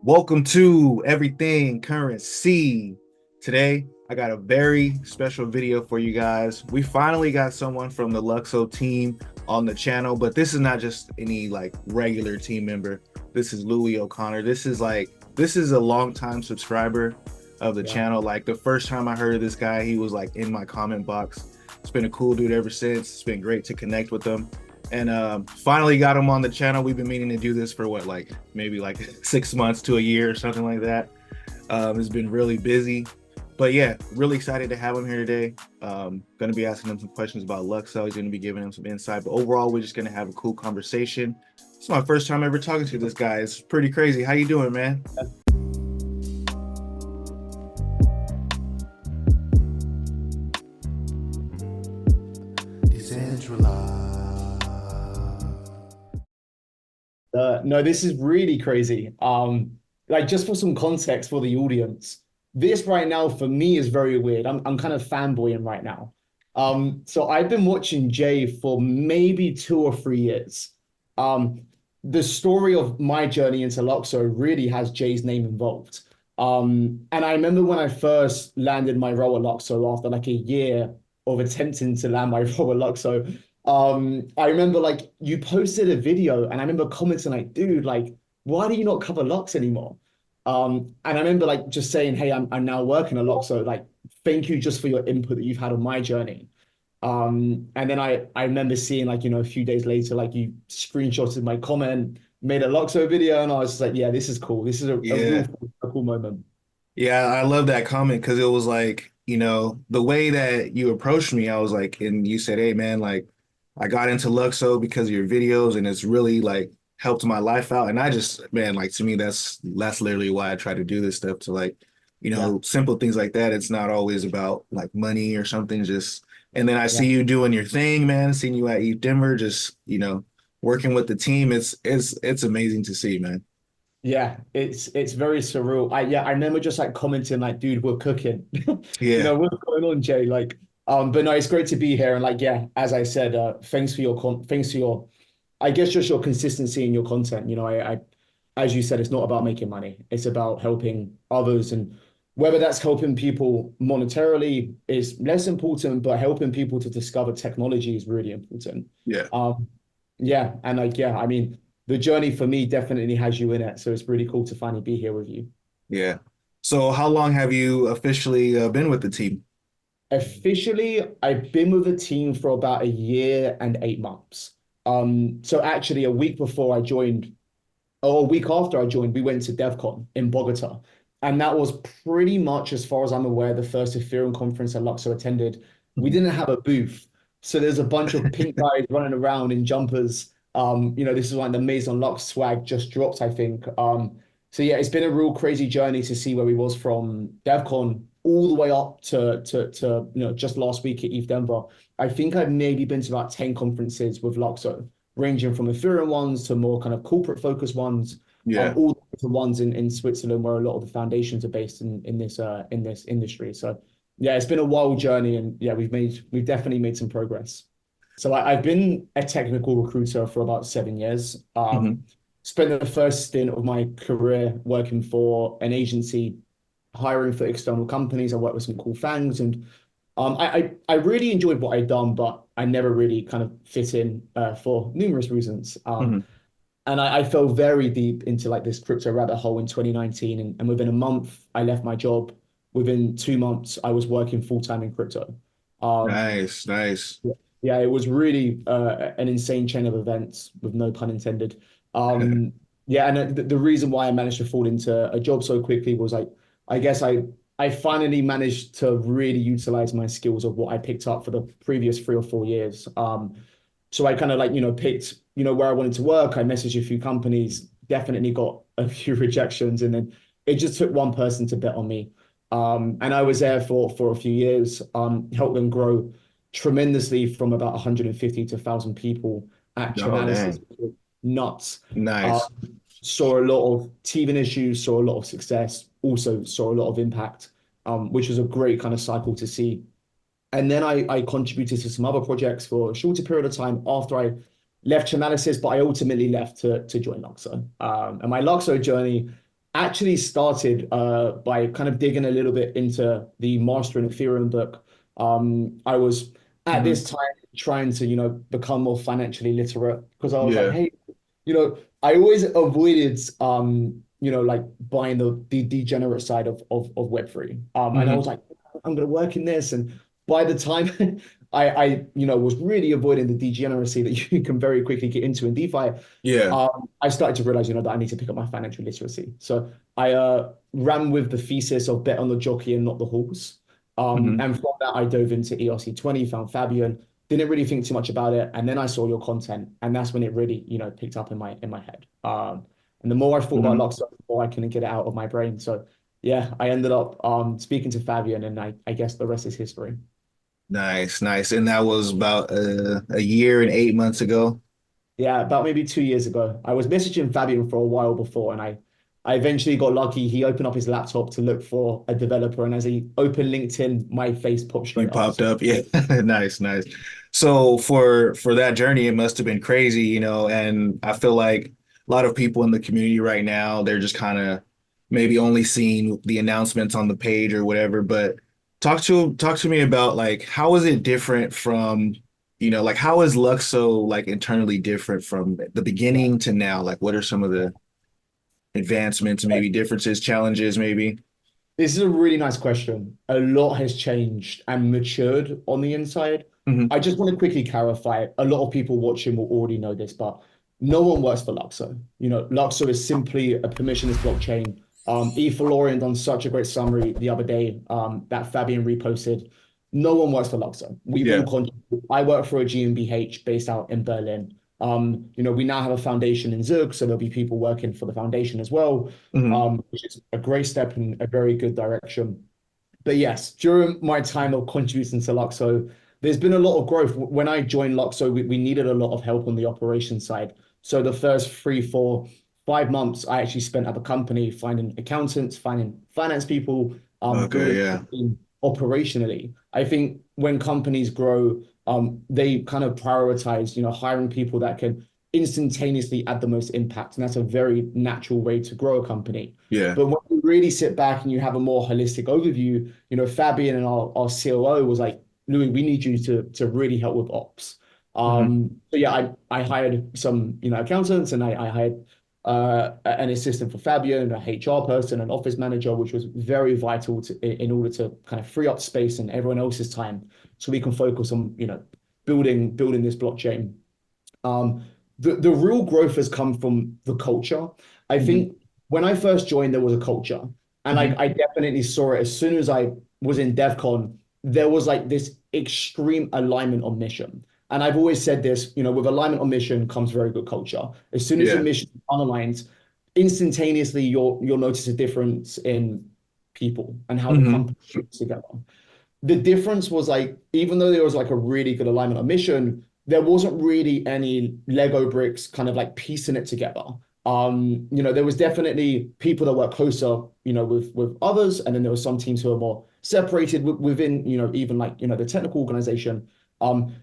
Welcome to Everything Currency. Today, I got a very special video for you guys. We finally got someone from the Luxo team on the channel, but this is not just any regular team member. This is Louis O'Connor. This is a longtime subscriber of the Yeah. channel. Like the first time I heard of this guy, he was like in my comment box. It's been a cool dude ever since. It's been great to connect with him. And finally got him on the channel. We've been meaning to do this for what, maybe 6 months to a year or something like that. It's been really busy, but yeah, really excited to have him here today. Going to be asking him some questions about Luxo. He's going to be giving him some insight, but overall, we're just going to have a cool conversation. It's my first time ever talking to this guy. It's pretty crazy. How you doing, man? No, this is really crazy. Just for some context for the audience, this right now for me is very weird. I'm kind of fanboying right now. So I've been watching Jay for maybe 2 or 3 years. Um, the story of my journey into Luxo really has Jay's name involved. And I remember when I first landed my role at Luxo after like a year of attempting to land my role at Luxo. I remember like you posted a video and I remember commenting like, dude, like, why do you not cover Lux anymore? And I remember like just saying, hey, I'm now working a lot. So like, thank you just for your input that you've had on my journey. And then I remember seeing like, a few days later, like you screenshotted my comment, made a Luxo video, and I was just like, yeah, this is cool. This is a real Yeah. cool moment. Yeah, I love that comment because it was the way that you approached me, I was like, and you said, hey man, like I got into Luxo because of your videos and it's really helped my life out. And I just, man, like to me, that's literally why I try to do this stuff to Yeah, simple things like that. It's not always about like money or something, just and then I yeah. see you doing your thing, man, seeing you at ETH Denver, just, working with the team. It's amazing to see, man. Yeah, it's very surreal. I remember just like commenting like, dude, we're cooking. Yeah. What's going on, Jay? Like, but no, it's great to be here. And like, yeah, as I said, thanks for your, I guess just your consistency in your content. As you said, it's not about making money. It's about helping others, and whether that's helping people monetarily is less important, but helping people to discover technology is really important. Yeah. Um, yeah, and like, yeah, I mean the journey for me definitely has you in it. So it's really cool to finally be here with you. Yeah. So how long have you officially been with the team? Officially, I've been with the team for about a year and 8 months. So actually a week before I joined, or a week after I joined, we went to DevCon in Bogota. And that was pretty much, as far as I'm aware, the first Ethereum conference that Luxor attended. We Mhm. didn't have a booth. So there's a bunch of pink guys running around in jumpers. This is when the Maison Lux swag just dropped, I think. So yeah, it's been a real crazy journey to see where we was from DevCon all the way up to just last week at ETH Denver. I think I've maybe been to about 10 conferences with Luxo, ranging from Ethereum ones to more kind of corporate focused ones, Yeah. all the ones in Switzerland where a lot of the foundations are based in this industry. So yeah, it's been a wild journey, and yeah, we've definitely made some progress. So I've been a technical recruiter for about 7 years. Hmm. Spent the first stint of my career working for an agency, hiring for external companies. I worked with some cool fangs, and I really enjoyed what I'd done, but I never really kind of fit in for numerous reasons. Hmm. And I fell very deep into like this crypto rabbit hole in 2019, and within a month I left my job. Within 2 months I was working full time in crypto. Um, Nice, nice. yeah, it was really an insane chain of events, with no pun intended. Um, yeah, and the reason why I managed to fall into a job so quickly was like, I guess I finally managed to really utilize my skills of what I picked up for the previous 3 or 4 years. So I kind of like, picked, where I wanted to work. I messaged a few companies, definitely got a few rejections, and then it just took one person to bet on me. And I was there for a few years, helped them grow tremendously from about 150 to 1,000 people at Oh, Chainalysis. dang. Nuts. Um, Nice. saw a lot of teething issues, saw a lot of success, also saw a lot of impact, which was a great kind of cycle to see. And then I contributed to some other projects for a shorter period of time after I left Chainalysis, but I ultimately left to join Luxo. And my Luxo journey, actually started by kind of digging a little bit into the Mastering Ethereum book. I was at Hmm. this time trying to, become more financially literate because I was like, Yeah. hey, I always avoided, like buying the degenerate side of Web3. And I Hmm. was like, I'm going to work in this. And by the time I was really avoiding the degeneracy that you can very quickly get into in DeFi, Yeah. I started to realize, that I need to pick up my financial literacy. So I ran with the thesis of bet on the jockey and not the horse. Hmm. And from that, I dove into ERC20, found Fabian, didn't really think too much about it, and then I saw your content, and that's when it really, picked up in my head. And the more I thought about Hmm. Lukso, the more I couldn't get it out of my brain. So yeah, I ended up speaking to Fabian, and I guess the rest is history. Nice, nice. And that was about a year and 8 months ago. Yeah, about maybe 2 years ago. I was messaging Fabian for a while before, and I eventually got lucky. He opened up his laptop to look for a developer, and as he opened LinkedIn, my face popped You straight up. popped So up. Yeah. Nice, nice. So for that journey, it must have been crazy, and I feel like a lot of people in the community right now, they're just kind of maybe only seeing the announcements on the page or whatever, but talk to me about like how is it different from, like how is Luxo like internally different from the beginning to now? Like what are some of the advancements, maybe differences, challenges, maybe? this is a really nice question. A lot has changed and matured on the inside. Hmm. I just want to quickly clarify. A lot of people watching will already know this, but no one works for Luxo. Luxo is simply a permissionless blockchain. Florian done such a great summary the other day that Fabian reposted. No one works for Luxo. We all Yeah. contribute. I work for a GmbH based out in Berlin. We now have a foundation in Zug, so there'll be people working for the foundation as well, Hmm. which is a great step in a very good direction. But yes, during my time of contributing to Luxo, there's been a lot of growth. When I joined Luxo, we needed a lot of help on the operations side. So the first 3, 4, 5 months, I actually spent at the company finding accountants, finding finance people, Okay, building yeah. operationally. I think when companies grow, they kind of prioritize, hiring people that can instantaneously add the most impact. And that's a very natural way to grow a company. Yeah. But when you really sit back and you have a more holistic overview, Fabian and our COO was like, Louis, we need you to really help with ops. Hmm. So yeah, I hired some, accountants, and I hired an assistant for Fabian, a HR person, an office manager, which was very vital in order to kind of free up space and everyone else's time so we can focus on, building this blockchain. Um, the real growth has come from the culture. I Hmm. think when I first joined, there was a culture, and Hmm. I definitely saw it as soon as I was in DevCon. There was like this extreme alignment on mission. And I've always said this, with alignment on mission comes very good culture. As soon as the Yeah. mission is unaligned, instantaneously you'll notice a difference in people and how the Hmm. company works together. The difference was like, even though there was like a really good alignment on mission, there wasn't really any Lego bricks kind of like piecing it together. There was definitely people that work closer, with others, and then there were some teams who are more separated within, even like, the technical organization.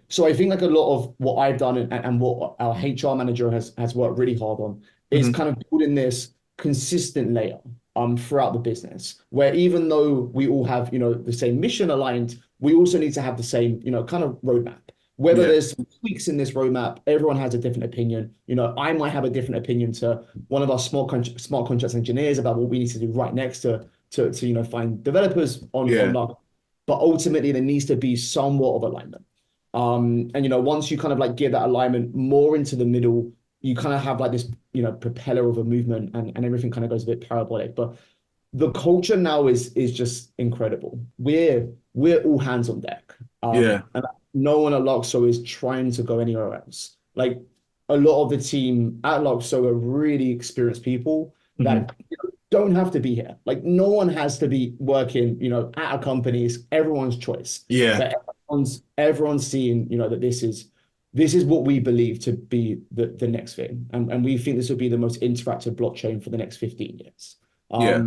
So I think like a lot of what I've done and what our HR manager has worked really hard on is Hmm. kind of building this consistent layer throughout the business, where even though we all have, the same mission aligned, we also need to have the same, kind of roadmap. Whether Yeah. there's some tweaks in this roadmap, everyone has a different opinion. I might have a different opinion to one of our smart contracts engineers about what we need to do right next to find developers on Yeah. Lug. But ultimately, there needs to be somewhat of alignment. And once you kind of like get that alignment more into the middle, you kind of have like this, propeller of a movement, and everything kind of goes a bit parabolic. But the culture now is just incredible. We're all hands on deck. Yeah. And no one at Luxo is trying to go anywhere else. Like a lot of the team at Luxo are really experienced people Hmm. that don't have to be here. Like no one has to be working, at a company. It's everyone's choice. Yeah. But everyone's seeing, that this is what we believe to be the next thing. And we think this will be the most interactive blockchain for the next 15 years. Yeah.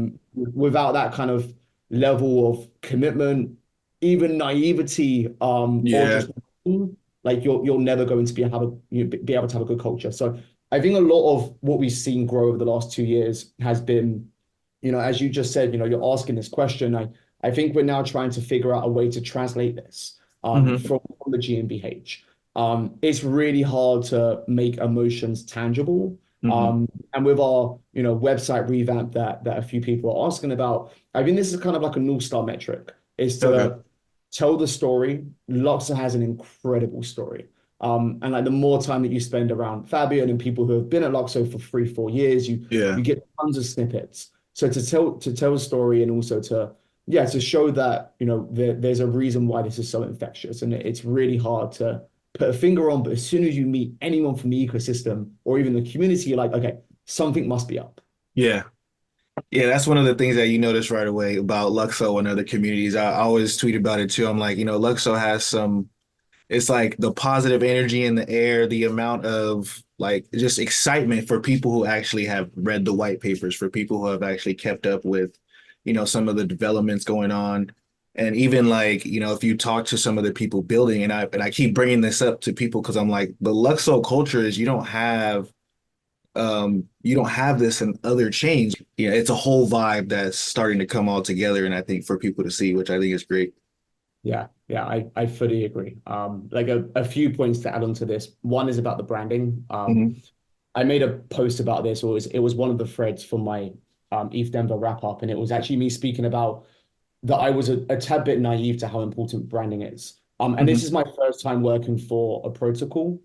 Without that kind of level of commitment, even naivety, or Yeah. just like you're never going to be able to have a good culture. So I think a lot of what we've seen grow over the last 2 years has been as you just said, you're asking this question. I think we're now trying to figure out a way to translate this Hmm. from the GmbH. It's really hard to make emotions tangible. Hmm. And with our, website revamp that a few people are asking about, I think this is kind of like a North Star metric, is Okay. to tell the story. Luxor has an incredible story. And like the more time that you spend around Fabian and people who have been at Luxo for 3, 4 years, you Yeah. you get tons of snippets. So to tell a story and also to show that there's a reason why this is so infectious, and it's really hard to put a finger on. But as soon as you meet anyone from the ecosystem or even the community, you're like, okay, something must be up. Yeah. Yeah, that's one of the things that you notice right away about Luxo and other communities. I always tweet about it too. I'm like, Luxo has some, it's like the positive energy in the air, the amount of like just excitement for people who actually have read the white papers, for people who have actually kept up with, some of the developments going on. And even like, if you talk to some of the people building, and I keep bringing this up to people because I'm like, the Luxo culture is you don't have this in other chains. Yeah, it's a whole vibe that's starting to come all together, and I think for people to see, which I think is great. Yeah, yeah, I fully agree. Like a few points to add on to this. One is about the branding. Hmm. I made a post about this, or it was one of the threads for my ETH Denver wrap up, and it was actually me speaking about that I was a tad bit naive to how important branding is. And this Hmm. is my first time working for a protocol.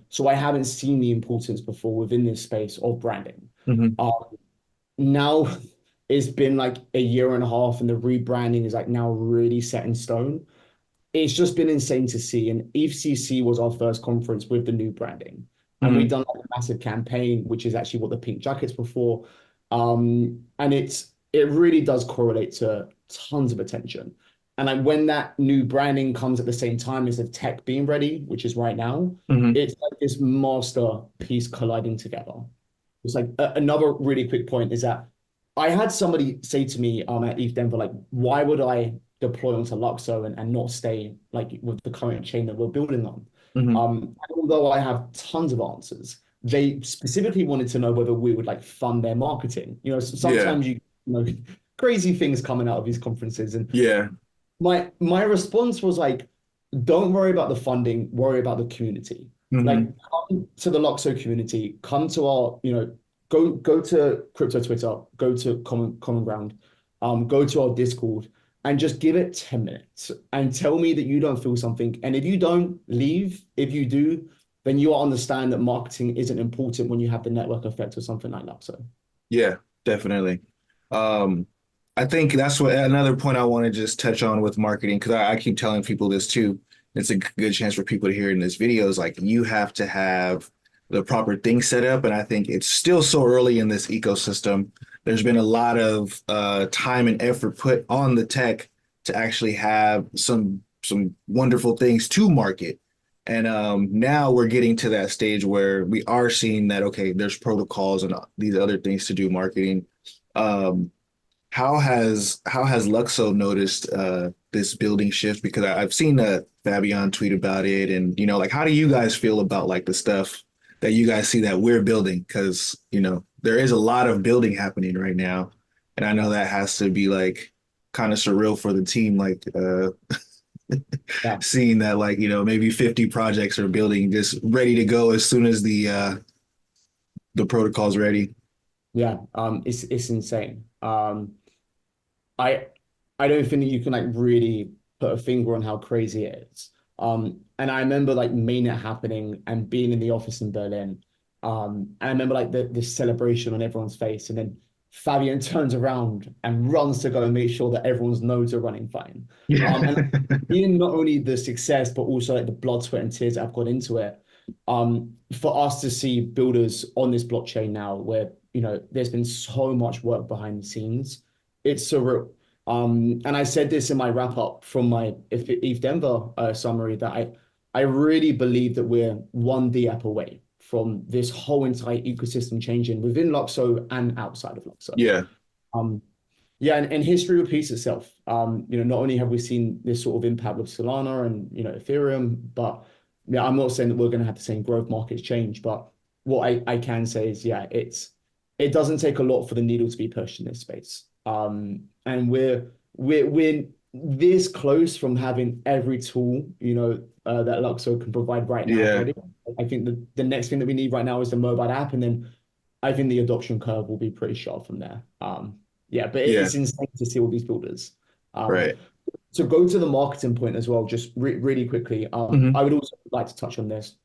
So I haven't seen the importance before within this space of branding. Hmm. Um, Now it's been like a year and a half, and the rebranding is like now really set in stone. It's just been insane to see. And ETHCC was our first conference with the new branding. And we've Hmm. done like a massive campaign, which is actually what the pink jackets were for. And it really does correlate to tons of attention. And like when that new branding comes at the same time as the tech being ready, which is right now, Hmm. it's like this masterpiece colliding together. It's like another really quick point is that I had somebody say to me at ETH Denver, like, why would I deploy onto Luxo and not stay like with the current chain that we're building on? Hmm. And although I have tons of answers, they specifically wanted to know whether we would like fund their marketing. Yeah. Sometimes you know crazy things coming out of these conferences, and Yeah. my response was like, don't worry about the funding, worry about the community. Like Hmm. come to the Luxo community, come to our, go to crypto Twitter, go to Common Ground, go to our Discord and just give it 10 minutes and tell me that you don't feel something. And if you don't leave, if you do, then you understand that marketing isn't important when you have the network effect or something like Luxo. Yeah, definitely. Um, I think that's what another point I want to just touch on with marketing, because I keep telling people this too. It's a good chance for people to hear in this video is like you have to have the proper things set up. And I think it's still so early in this ecosystem. There's been a lot of time and effort put on the tech to actually have some wonderful things to market. And now we're getting to that stage where we are seeing that, okay, there's protocols and these other things to do marketing. Um, how has Luxo noticed this building shift? Because I've seen Fabian tweet about it, and like how do you guys feel about like the stuff that you guys see that we're building? Because there is a lot of building happening right now, and I know that has to be like kind of surreal for the team, like Yeah. seeing that like maybe 50 projects are building just ready to go as soon as the protocol's ready. Yeah. It's insane. I I don't think that you can like really put a finger on how crazy it is. And I remember like mainnet happening and being in the office in Berlin. And I remember like this celebration on everyone's face, and then Fabian turns around and runs to go and make sure that everyone's nodes are running fine. And seeing not only the success but also like the blood, sweat, and tears that have gone into it. For us to see builders on this blockchain now, where there's been so much work behind the scenes, it's surreal. And I said this in my wrap up from my ETH Denver summary that I really believe that we're one DApp away from this whole entire ecosystem changing within Luxo and outside of Luxo. Yeah. Um, yeah, and history repeats itself. Not only have we seen this sort of impact with Solana and Ethereum, but yeah, I'm not saying that we're going to have the same growth markets change, but what I can say is, yeah, it doesn't take a lot for the needle to be pushed in this space. And we're this close from having every tool, that Luxo can provide right now Yeah, ready. I think the next thing that we need right now is the mobile app, and then I think the adoption curve will be pretty sharp from there. Yeah, but yeah, it's insane to see all these builders. Um, right. so go to the marketing point as well, just really quickly. Hmm. I would also like to touch on this.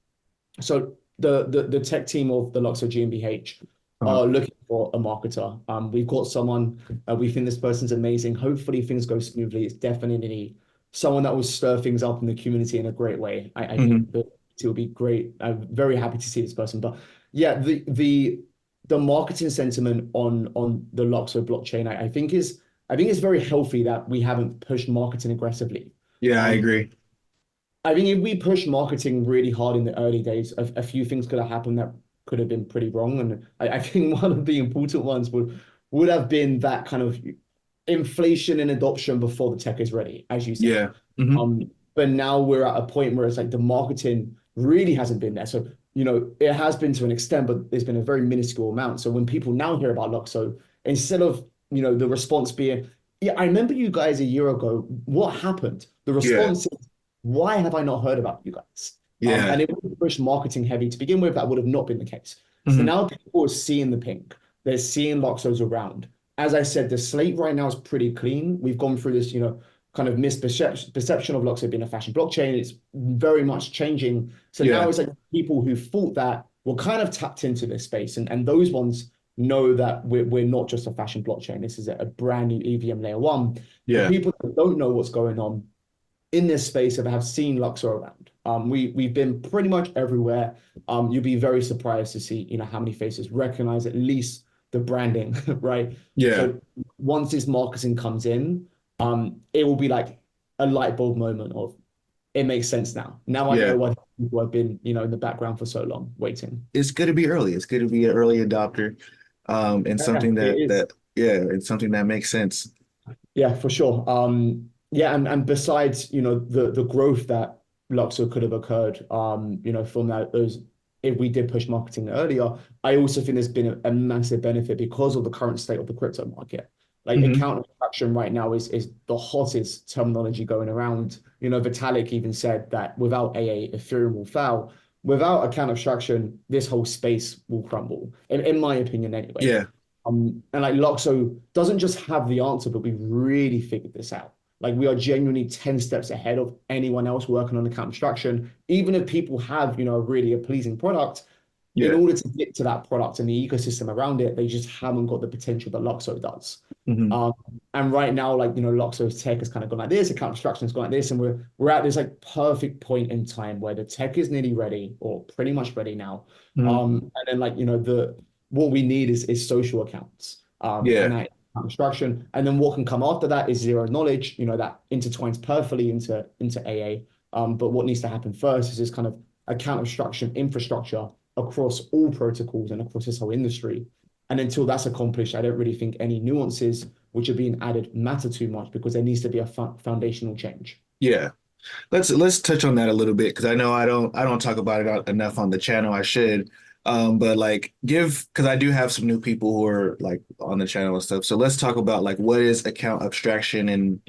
So the tech team of the Luxor GmbH Uh-huh. are looking for a marketer. We've got someone, we think this person's amazing. Hopefully things go smoothly. It's definitely someone that will stir things up in the community in a great way. I think Hmm. that it will be great. I'm very happy to see this person. But yeah, the marketing sentiment on the Luxor blockchain, I think it's very healthy that we haven't pushed marketing aggressively. Yeah, I Um, agree. I think if we push marketing really hard in the early days, a few things could have happened that could have been pretty wrong. And I think one of the important ones would have been that kind of inflation and adoption before the tech is ready, as you said. Yeah. Hmm. But now we're at a point where it's like the marketing really hasn't been there. So, it has been to an extent, but there's been a very minuscule amount. So when people now hear about Luxo, instead of, the response being, yeah, I remember you guys a year ago. What happened? The Yeah. response is, why have I not heard about you guys? Yeah. And it would push marketing heavy to begin with. That would have not been the case. So Hmm. now people are seeing the pink. They're seeing Luxos around. As I said, the slate right now is pretty clean. We've gone through this, kind of misperception of Luxo being a fashion blockchain. It's very much changing. So now Yeah. it's like people who thought that were kind of tapped into this space, and those ones know that we're not just a fashion blockchain. This is a brand new EVM layer one. The Yeah. people that don't know what's going on in this space have seen Luxor around. We've been pretty much everywhere. You'll be very surprised to see, how many faces recognize at least the branding, right? Yeah. So once this marketing comes in, it will be like a light bulb moment of it makes sense now. Now I know Yeah. why people have been, in the background for so long waiting. It's good to be early. It's good to be an early adopter. And Yeah, something it is. yeah, it's something that makes sense. Yeah, for sure. Yeah, and besides, the growth that Luxor could have occurred, from those if we did push marketing earlier, I also think there's been a massive benefit because of the current state of the crypto market. Like Hmm. account abstraction right now is the hottest terminology going around. Vitalik even said that without AA, Ethereum will fail. Without account abstraction, this whole space will crumble, in my opinion, anyway. Yeah. And like Loxo doesn't just have the answer, but we've really figured this out. Like we are genuinely 10 steps ahead of anyone else working on account abstraction. Even if people have, really a pleasing product, in Yeah. order to get to that product and the ecosystem around it, they just haven't got the potential that Loxo does. Hmm. Um, and right now, like, Loxo's tech has kind of gone like this, account abstraction has gone like this, and we're at this like perfect point in time where the tech is nearly ready or pretty much ready now. Hmm. And then like, the what we need is social accounts. And Yeah. that account abstraction. And then what can come after that is zero knowledge, that intertwines perfectly into AA. But what needs to happen first is this kind of account abstraction infrastructure across all protocols and across this whole industry. And until that's accomplished, I don't really think any nuances which are being added matter too much because there needs to be a foundational change. Yeah. Let's touch on that a little bit because I know I don't talk about it enough on the channel. I should. But like give because I do have some new people who are like on the channel and stuff. So let's talk about like what is account abstraction and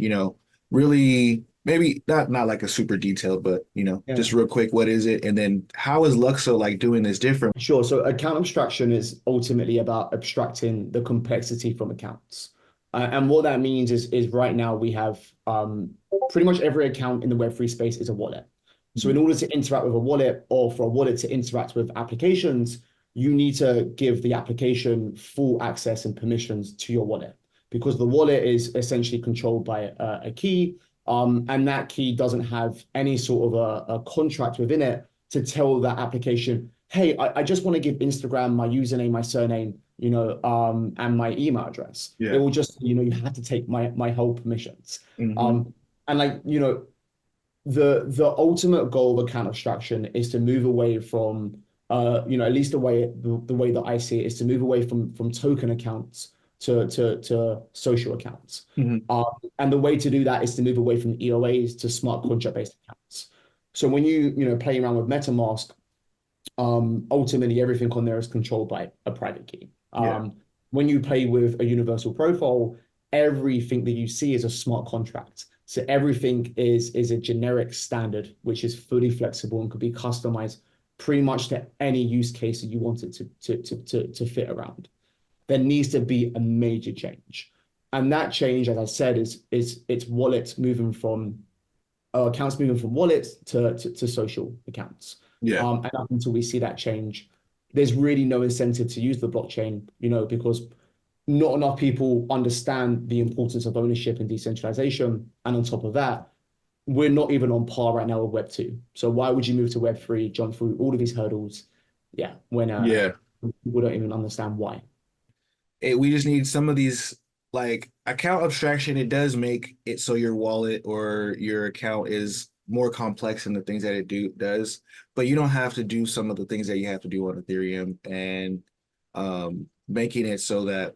really maybe not like a super detailed, but Yeah. just real quick, what is it? And then how is Luxo like doing this different? Sure. So account abstraction is ultimately about abstracting the complexity from accounts. And what that means is right now we have pretty much every account in the Web3 space is a wallet. So in order to interact with a wallet or for a wallet to interact with applications, you need to give the application full access and permissions to your wallet because the wallet is essentially controlled by a key. And that key doesn't have any sort of a contract within it to tell that application, hey, I just want to give Instagram my username, my surname, and my email address. It Yeah. will just, you have to take my whole permissions. Hmm. And like, the ultimate goal of account abstraction is to move away from, at least the way that I see it is to move away from token accounts to social accounts. Hmm. Um, and the way to do that is to move away from EOAs to smart contract-based accounts. So when play around with MetaMask, ultimately everything on there is controlled by a private key. Yeah. When you play with a universal profile, everything that you see is a smart contract. So everything is a generic standard, which is fully flexible and could be customized pretty much to any use case that you want it to fit around. There needs to be a major change. And that change, as I said, is it's wallets moving from accounts moving from wallets to social accounts. Yeah. And up until we see that change, there's really no incentive to use the blockchain, because not enough people understand the importance of ownership and decentralization. And on top of that, we're not even on par right now with Web 2. So why would you move to Web 3, jump through all of these hurdles? Yeah, when Yeah. people don't even understand why. We just need some of these like account abstraction. It does make it so your wallet or your account is more complex in the things that it does, but you don't have to do some of the things that you have to do on Ethereum and making it so that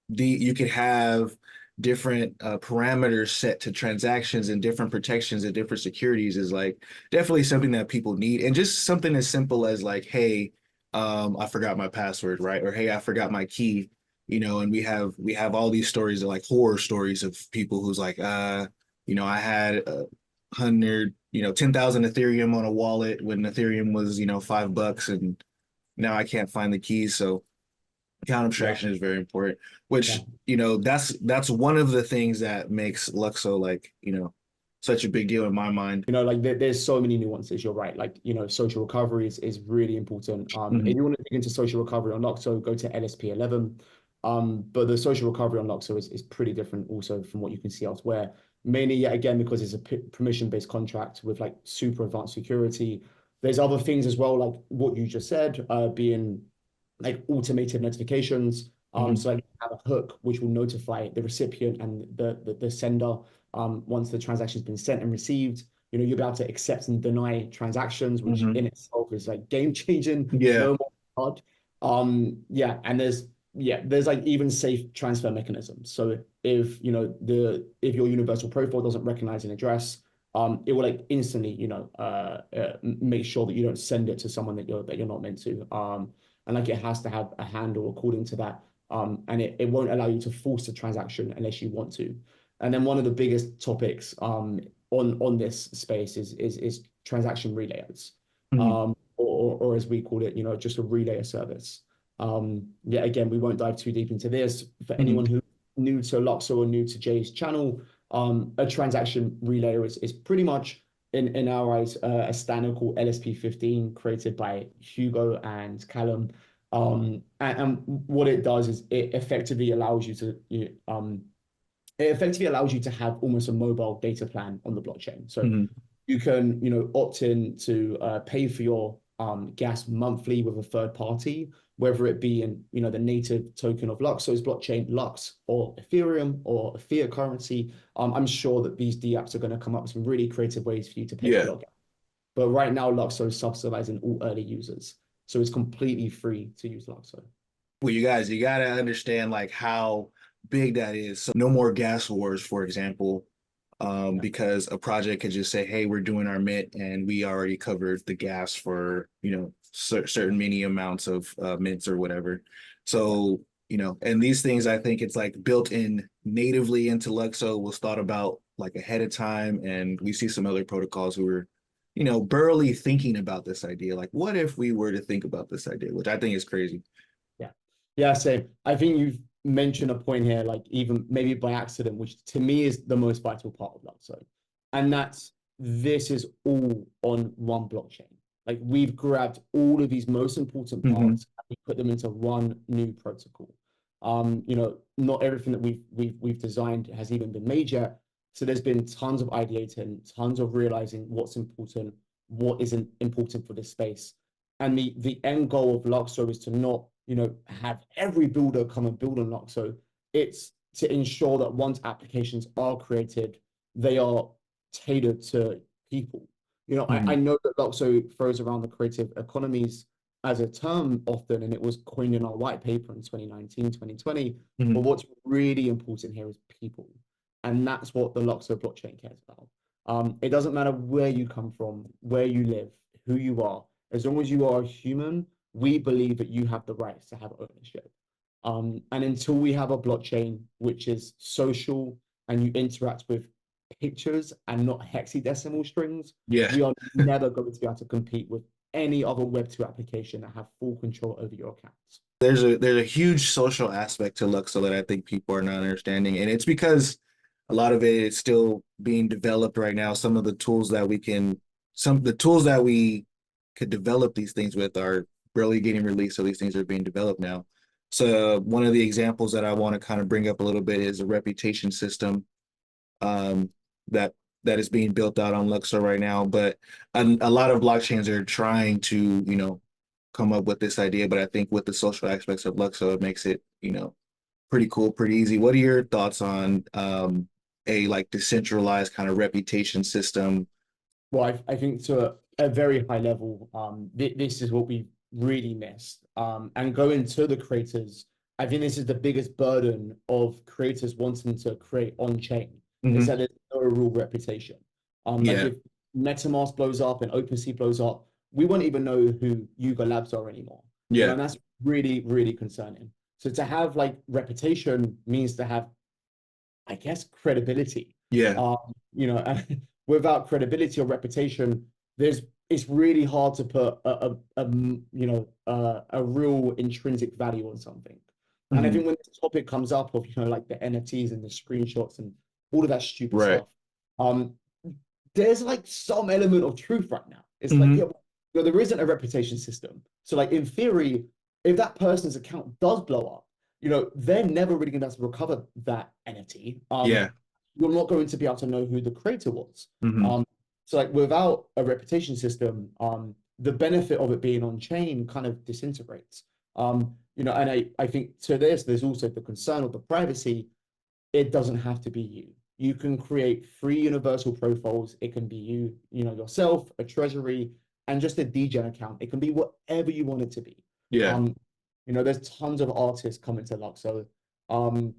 you could have different parameters set to transactions and different protections and different securities is like definitely something that people need. And just something as simple as like, hey, I forgot my password, right? Or hey, I forgot my key, and we have all these stories of like horror stories of people who's like, I had 100, 10,000 Ethereum on a wallet when Ethereum was, $5, and now I can't find the keys. So account Yeah, abstraction is very important, yeah. which, that's one of the things that makes Luxo like, such a big deal in my mind. Like there's so many nuances. You're right. Like, social recovery is really important. If Hmm. you want to dig into social recovery on Luxo, go to LSP 11. But the social recovery on Luxo is pretty different also from what you can see elsewhere. Mainly, yet again, because it's a permission-based contract with like super advanced security. There's other things as well, like what you just said, being like automated notifications. Hmm. So like you have a hook which will notify the recipient and the sender once the transaction's been sent and received. You'll be able to accept and deny transactions, which Hmm. in itself is like game changing. Yeah. No more hard. Yeah, and there's like even safe transfer mechanisms. So if your universal profile doesn't recognize an address, it will like instantly, make sure that you don't send it to someone that you're not meant to. And like it has to have a handle according to that. And it won't allow you to force the transaction unless you want to. And then one of the biggest topics on this space is transaction relayers, Hmm. or as we call it, just a relayer service. Yeah, again, we won't dive too deep into this. For Hmm. anyone who new to Luxor or new to Jay's channel, a transaction relayer is pretty much in our eyes a standard called LSP 15 created by Hugo and Callum. And what it does is it effectively allows you to have almost a mobile data plan on the blockchain. So Hmm. you can, opt in to pay for your gas monthly with a third party, whether it be in, the native token of Luxor's blockchain, Lux, or Ethereum, or a fiat currency. I'm sure that these DApps are going to come up with some really creative ways for you to pay for Yeah. your gas. But right now, Luxor is subsidizing all early users. So it's completely free to use Luxor. Well, you gotta understand like how big that is. So no more gas wars, for example, Yeah. because a project could just say, "Hey, we're doing our mint, and we already covered the gas for certain many amounts of mints or whatever." Yeah. So and these things, I think it's like built in natively into Luxo, was thought about like ahead of time, and we see some other protocols who are burly thinking about this idea. Like, what if we were to think about this idea, which I think is crazy. Yeah. Yeah, same. I think you've mentioned a point here, like even maybe by accident, which to me is the most vital part of Luxo. And that's this is all on one blockchain. Like we've grabbed all of these most important Hmm. parts and we put them into one new protocol. Not everything that we've designed has even been made yet. So there's been tons of ideating, tons of realizing what's important, what isn't important for this space. And the end goal of Luxo is to not have every builder come and build on Luxo. It's to ensure that once applications are created, they are tailored to people. I Hmm. know that Luxo throws around the creative economies as a term often, and it was coined in our white paper in 2019, 2020. But Hmm. what's really important here is people. And that's what the Luxo blockchain cares about. It doesn't matter where you come from, where you live, who you are. As long as you are a human, we believe that you have the rights to have ownership. And until we have a blockchain which is social and you interact with pictures and not hexadecimal strings, Yeah. we are never going to be able to compete with any other Web2 application that have full control over your accounts. There's a huge social aspect to Luxo that I think people are not understanding, and it's because a lot of it is still being developed right now. Some of the tools that we could develop these things with are barely getting released, so these things are being developed now. So one of the examples that I want to kind of bring up a little bit is a reputation system um, that that is being built out on Luxor right now. But a lot of blockchains are trying to, come up with this idea. But I think with the social aspects of Luxor, it makes it, pretty cool, pretty easy. What are your thoughts on a like decentralized kind of reputation system? Well, I think to a very high level, this is what we really missed. And going to the creators, I think this is the biggest burden of creators wanting to create on chain is Hmm. that there's no real reputation. Like Yeah, if MetaMask blows up and OpenSea blows up, we won't even know who Yuga Labs are anymore. yeah, And that's really, really concerning. So to have like reputation means to have, I guess, credibility. yeah, And without credibility or reputation, it's really hard to put a real intrinsic value on something. And I hmm, think when this topic comes up of like the NFTs and the screenshots and all of that stupid right. stuff, um, there's like some element of truth right now. It's like, Hmm. yeah, there isn't a reputation system. So like in theory, if that person's account does blow up, they're never really going to be able to recover that NFT. Yeah. You're not going to be able to know who the creator was. Hmm. So like without a reputation system, the benefit of it being on chain kind of disintegrates. And I think to this, there's also the concern of the privacy. It doesn't have to be you. You can create free universal profiles. It can be yourself, a treasury, and just a DGen account. It can be whatever you want it to be. Yeah. Um, there's tons of artists coming to Luxo. Um,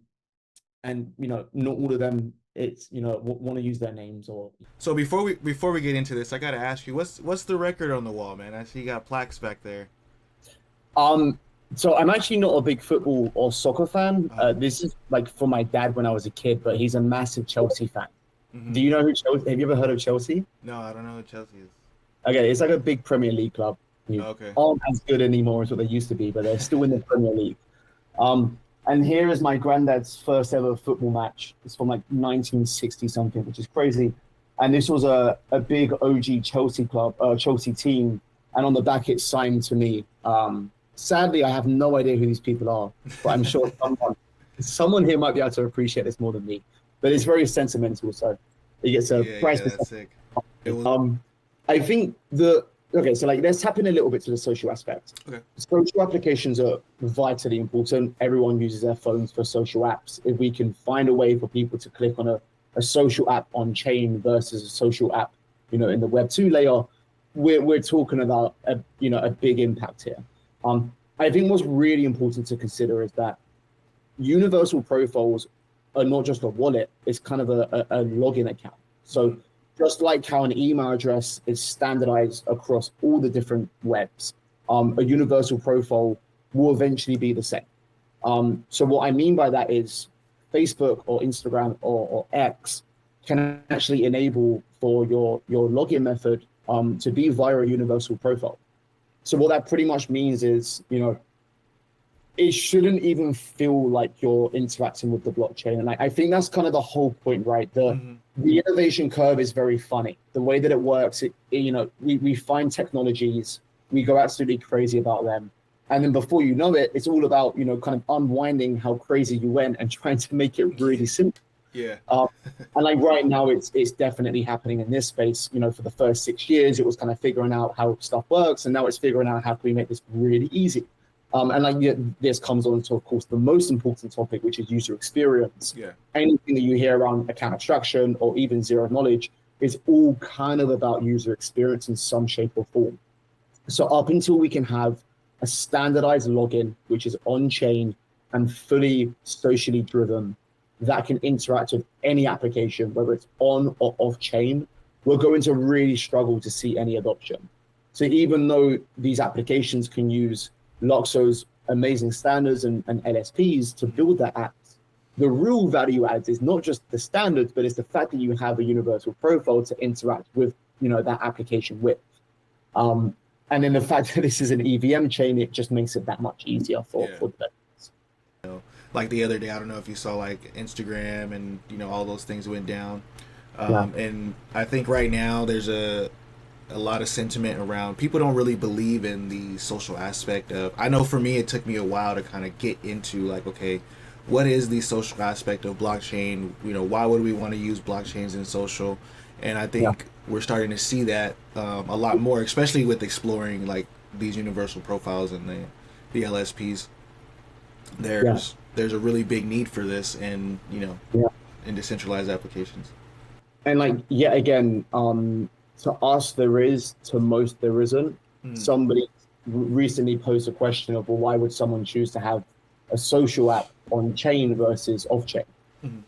and not all of them it's want to use their names or So before we get into this, I gotta ask you, what's the record on the wall, man? I see you got plaques back there. um so I'm actually not a big football or soccer fan. Oh. This is like for my dad when I was a kid, but he's a massive Chelsea fan. Hmm. Do you know who Chelsea? Have you ever heard of Chelsea? No, I don't know who Chelsea is. Okay, it's like a big Premier League club. You Okay. aren't as good anymore as what they used to be, but they're still in the Premier League. And here is my granddad's first ever football match. It's from like 1960 something, which is crazy. And this was a big OG Chelsea club, Chelsea team. And on the back, it's signed to me. Sadly, I have no idea who these people are, but I'm sure someone here might be able to appreciate this more than me. But it's very sentimental, so it gets a Yeah, prize. yeah, that's sick. It was I think okay, so like let's tap in a little bit to the social aspect. okay. Social applications are vitally important. Everyone uses their phones for social apps. If we can find a way for people to click on a social app on chain versus a social app, in the Web2 layer, we're talking about a big impact here. I think what's really important to consider is that universal profiles are not just a wallet, it's kind of a login account. So just like how an email address is standardized across all the different webs, a universal profile will eventually be the same. So what I mean by that is Facebook or Instagram or X can actually enable for your login method to be via a universal profile. So what that pretty much means is, it shouldn't even feel like you're interacting with the blockchain. And I think that's kind of the whole point, right? Hmm. The innovation curve is very funny. The way that it works, we find technologies, we go absolutely crazy about them. And then before you know it, it's all about, kind of unwinding how crazy you went and trying to make it really simple. Yeah. And like right now, it's definitely happening in this space. For the first 6 years, it was kind of figuring out how stuff works. And now it's figuring out how can we make this really easy. And like this comes on to, of course, the most important topic, which is user experience. Yeah. Anything that you hear around account abstraction or even zero knowledge is all kind of about user experience in some shape or form. So up until we can have a standardized login, which is on chain and fully socially driven, that can interact with any application, whether it's on or off chain, we're going to really struggle to see any adoption. So even though these applications can use Luxo's amazing standards and LSPs to build that app. The real value adds is not just the standards, but it's the fact that you have a universal profile to interact with, that application with. And then the fact that this is an EVM chain, it just makes it that much easier for developers. Like the other day, I don't know if you saw like Instagram and all those things went down. And I think right now there's a lot of sentiment around people don't really believe in the social aspect of. I know for me, it took me a while to kind of get into like, okay, what is the social aspect of blockchain? Why would we want to use blockchains in social? And I think we're starting to see that a lot more, especially with exploring like these universal profiles and the LSPs. There's a really big need for this, and in decentralized applications. And like yet again, to us there is, to most there isn't. Somebody recently posed a question of, well, why would someone choose to have a social app on chain versus off chain? And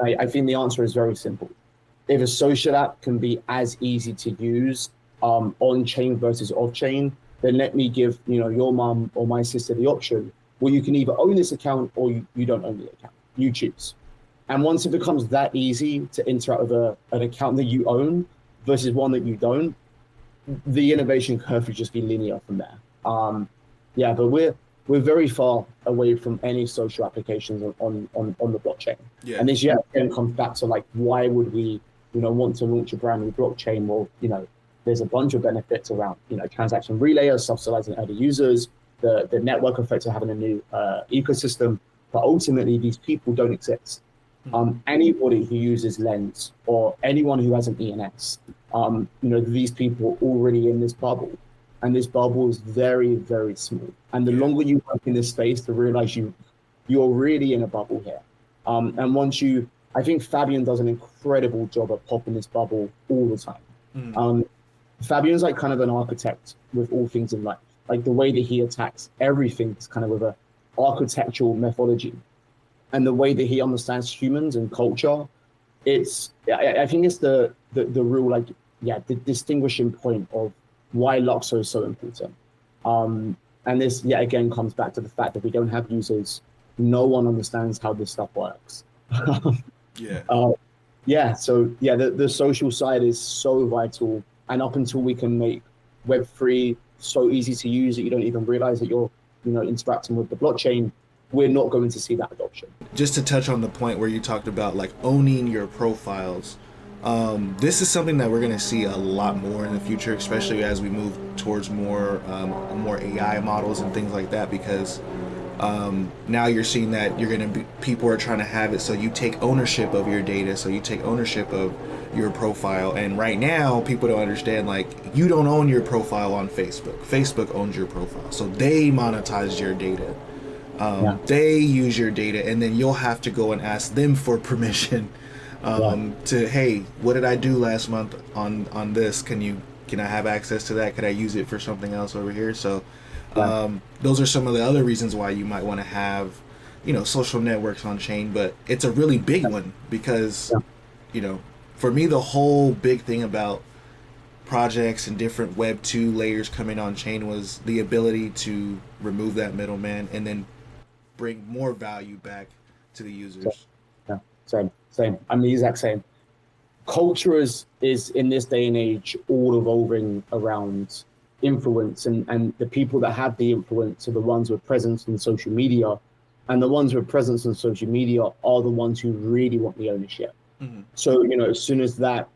I think the answer is very simple. If a social app can be as easy to use on chain versus off chain, then let me give your mom or my sister the option. Well, you can either own this account or you don't own the account. You choose. And once it becomes that easy to interact with an account that you own versus one that you don't, the innovation curve would just be linear from there. But we're very far away from any social applications on the blockchain. And this yet again comes back to like, why would we want to launch a brand new blockchain? Well, there's a bunch of benefits around transaction relay, subsidizing other users, the network effects of having a new ecosystem, but ultimately these people don't exist. Anybody who uses Lens or anyone who has an ENS, these people are already in this bubble, and this bubble is very, very small. And the longer you work in this space, to realize you're really in a bubble here. And once I think Fabian does an incredible job of popping this bubble all the time. Fabian's like kind of an architect with all things in life. Like the way that he attacks everything is kind of with a architectural methodology. And the way that he understands humans and culture, I think it's the real the distinguishing point of why Lukso is so important. And this yet again comes back to the fact that we don't have users. No one understands how this stuff works. The social side is so vital. And up until we can make Web3 so easy to use that you don't even realize that you're interacting with the blockchain, we're not going to see that adoption. Just to touch on the point where you talked about like owning your profiles, this is something that we're going to see a lot more in the future, especially as we move towards more AI models and things like that, because now you're seeing that people are trying to have it so you take ownership of your data, so you take ownership of your profile. And right now people don't understand, like, you don't own your profile on Facebook owns your profile, so they monetize your data. They use your data, and then you'll have to go and ask them for permission to, hey, what did I do last month on this? Can I have access to that? Could I use it for something else over here? So those are some of the other reasons why you might want to have social networks on chain. But it's a really big one because for me, the whole big thing about projects and different Web 2 layers coming on chain was the ability to remove that middleman and then bring more value back to the users. Same. I'm the exact same. Culture is in this day and age all evolving around influence, and the people that have the influence are the ones with presence in social media, and the ones with presence in social media are the ones who really want the ownership. So as soon as that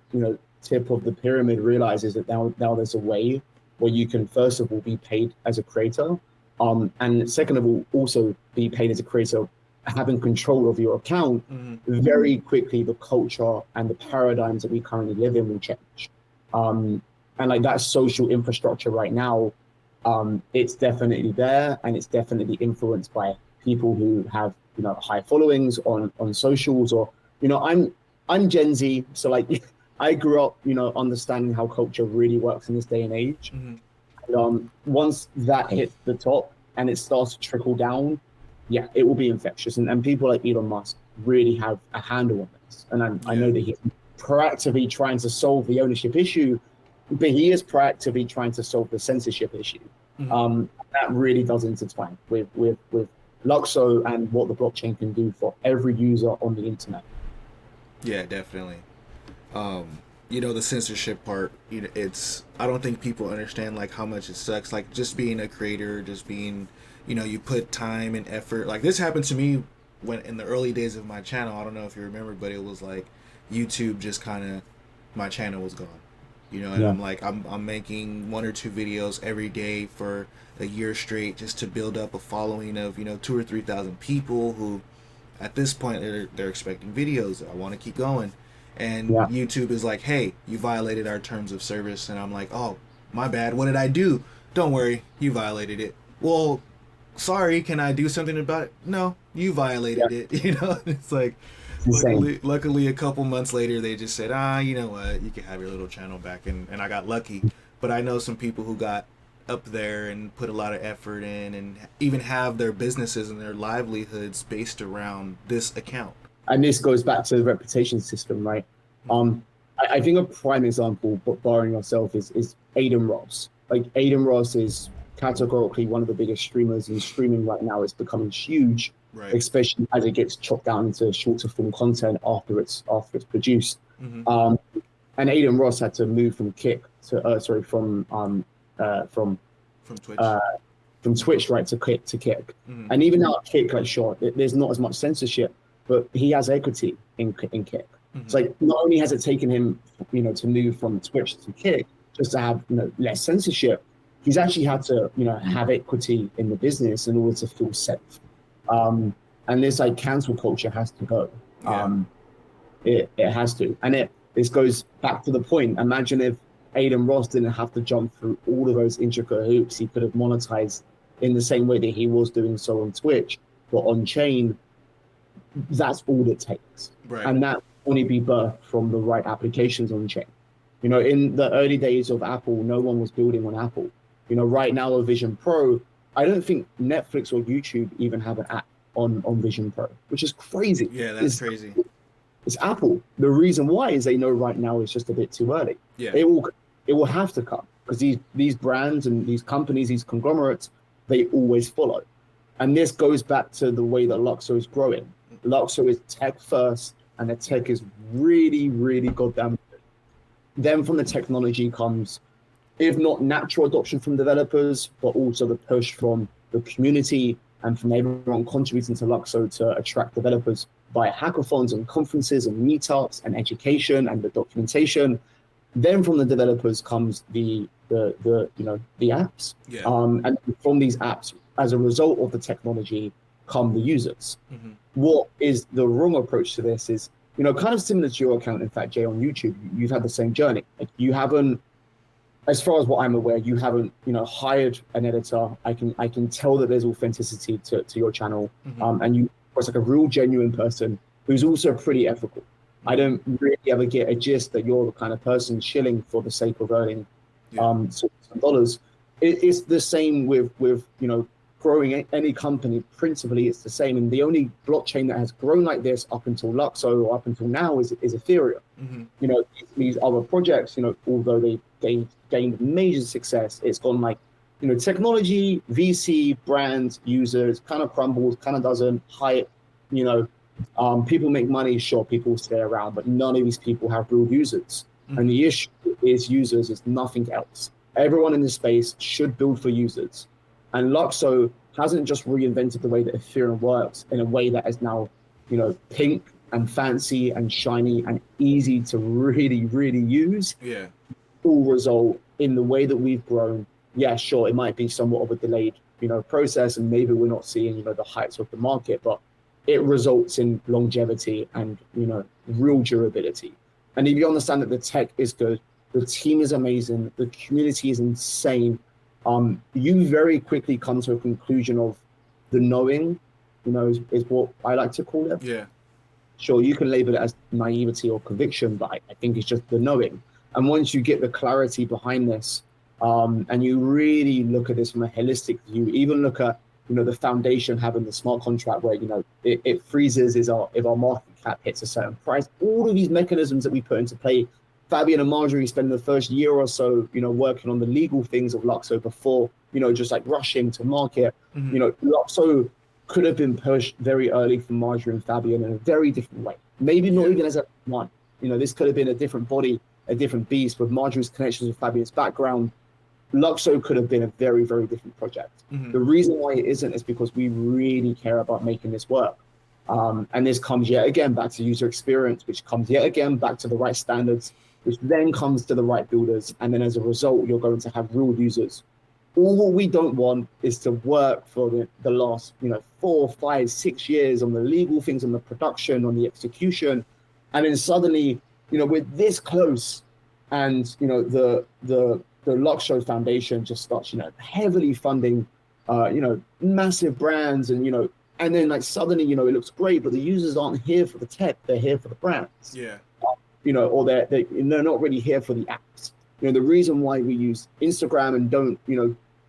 tip of the pyramid realizes that now there's a way where you can first of all be paid as a creator, and second of all also be paid as a creator having control of your account, very quickly the culture and the paradigms that we currently live in will change. And like that social infrastructure right now, it's definitely there, and it's definitely influenced by people who have high followings on socials, or I'm Gen Z, so like I grew up understanding how culture really works in this day and age. And once that hits the top and it starts to trickle down, it will be infectious. And people like Elon Musk really have a handle on this. And I know that he's proactively trying to solve the ownership issue, but he is proactively trying to solve the censorship issue. That really does intertwine with Luxo and what the blockchain can do for every user on the internet. Yeah, definitely. um the censorship part, it's, I don't think people understand like how much it sucks, like just being a creator, just being, you put time and effort. Like this happened to me when in the early days of my channel. I don't know if you remember, but it was like YouTube just kind of, my channel was gone, and Yeah. I'm like, I'm making one or two videos every day for a year straight just to build up a following of 2 or 3 thousand people who at this point they're expecting videos. I want to keep going, and Yeah. YouTube is like, hey, you violated our terms of service. And I'm like, oh, my bad, what did I do? Don't worry, you violated it. Well, sorry, can I do something about it? No, you Yeah. violated it. It's like, It's insane. luckily a couple months later they just said, ah, you know what, you can have your little channel back. And I got lucky. But I know some people who got up there and put a lot of effort in and even have their businesses and their livelihoods based around this account. And this goes back to the reputation system, right? I think a prime example, but barring yourself, is Aiden Ross. Like Aiden Ross is categorically one of the biggest streamers in streaming right now. It's becoming huge, Right. especially as it gets chopped down into shorter form content after it's produced. Mm-hmm. Um, and Aiden Ross had to move from Kick to sorry from From Twitch. uh, from Twitch right to Kick. Mm-hmm. And even now at Kick, like sure, there's not as much censorship, but he has equity in Kick. Mm-hmm. It's like not only has it taken him, to move from Twitch to Kick just to have less censorship, he's actually had to have equity in the business in order to feel safe. And this like cancel culture has to go. Yeah. It has to, and this goes back to the point. Imagine if Aiden Ross didn't have to jump through all of those intricate hoops. He could have monetized in the same way that he was doing so on Twitch, but on chain. That's all it takes, Right. and that only be birthed from the right applications on chain. In the early days of Apple, no one was building on Apple. Right now, a Vision Pro, I don't think Netflix or YouTube even have an app on Vision Pro, which is crazy. Yeah, that's crazy. It's Apple. The reason why is they know right now is just a bit too early. Yeah. It will have to come because these brands and these companies, these conglomerates, they always follow. And this goes back to the way that Luxo is growing. Luxo is tech first, and the tech is really, really goddamn good. Then from the technology comes, if not natural adoption from developers, but also the push from the community and from everyone contributing to Luxo to attract developers by hackathons and conferences and meetups and education and the documentation. Then from the developers comes the apps. Yeah. And from these apps, as a result of the technology, come the users. Mm-hmm. What is the wrong approach to this is, kind of similar to your account, in fact, Jay, on YouTube, you've had the same journey. Like you haven't, as far as what I'm aware, you haven't, hired an editor. I can tell that there's authenticity to your channel. Mm-hmm. And you are like a real genuine person who's also pretty ethical. Mm-hmm. I don't really ever get a gist that you're the kind of person shilling for the sake of earning some dollars. It's the same with growing any company. Principally, it's the same. And the only blockchain that has grown like this up until Luxo or up until now is Ethereum. Mm-hmm. These other projects, although they gained major success, it's gone like, technology, VC, brand, users, kind of crumbles, kind of doesn't, hype, people make money, sure, people stay around, but none of these people have real users. Mm-hmm. And the issue is users, is nothing else. Everyone in this space should build for users. And Luxo hasn't just reinvented the way that Ethereum works in a way that is now, pink and fancy and shiny and easy to really, really use. Yeah. All result in the way that we've grown. Yeah, sure, it might be somewhat of a delayed, process, and maybe we're not seeing, the heights of the market, but it results in longevity and, real durability. And if you understand that the tech is good, the team is amazing, the community is insane, you very quickly come to a conclusion of the knowing, is what I like to call it. Yeah. Sure, you can label it as naivety or conviction, but I think it's just the knowing. And once you get the clarity behind this, and you really look at this from a holistic view, even look at, the foundation having the smart contract where, it freezes if our market cap hits a certain price, all of these mechanisms that we put into play Fabian and Marjorie spending the first year or so, working on the legal things of Luxo before, just like rushing to market. Luxo could have been pushed very early from Marjorie and Fabian in a very different way. Maybe not even as a one. This could have been a different body, a different beast with Marjorie's connections with Fabian's background. Luxo could have been a very, very different project. The reason why it isn't is because we really care about making this work. And this comes yet again back to user experience, which comes yet again back to the right standards, which then comes to the right builders. And then as a result, you're going to have real users. All what we don't want is to work for the last, 4, 5, 6 years on the legal things, on the production, on the execution. And then suddenly, we're this close and, the Luxo Foundation just starts, heavily funding, massive brands and then like suddenly, it looks great, but the users aren't here for the tech, they're here for the brands. Yeah. Or they're not really here for the apps. The reason why we use Instagram and don't,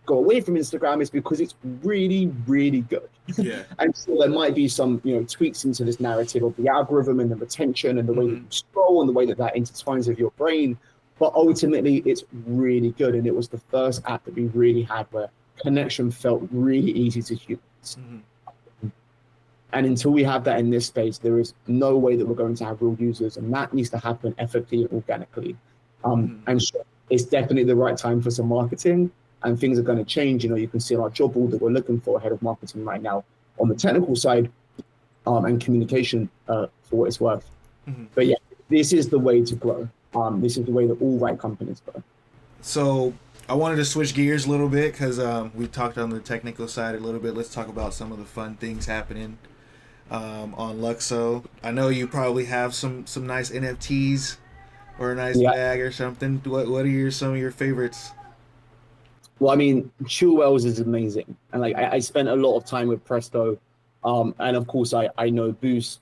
go away from Instagram is because it's really, really good. Yeah. And so there might be some, tweaks into this narrative of the algorithm and the retention and the way that you scroll and the way that intertwines with your brain. But ultimately, it's really good. And it was the first app that we really had where connection felt really easy to humans. And until we have that in this space, there is no way that we're going to have real users. And that needs to happen ethically and organically. And so it's definitely the right time for some marketing. And things are going to change. You can see on our job board that we're looking for a head of marketing right now on the technical side and communication for what it's worth. But yeah, this is the way to grow. This is the way that all right companies grow. So I wanted to switch gears a little bit because we talked on the technical side a little bit. Let's talk about some of the fun things happening on Luxo. I know you probably have some nice NFTs or a nice bag or something. What are some of your favorites? Well, I mean, Chill Wells is amazing. And like I spent a lot of time with Presto. And of course I know Boost.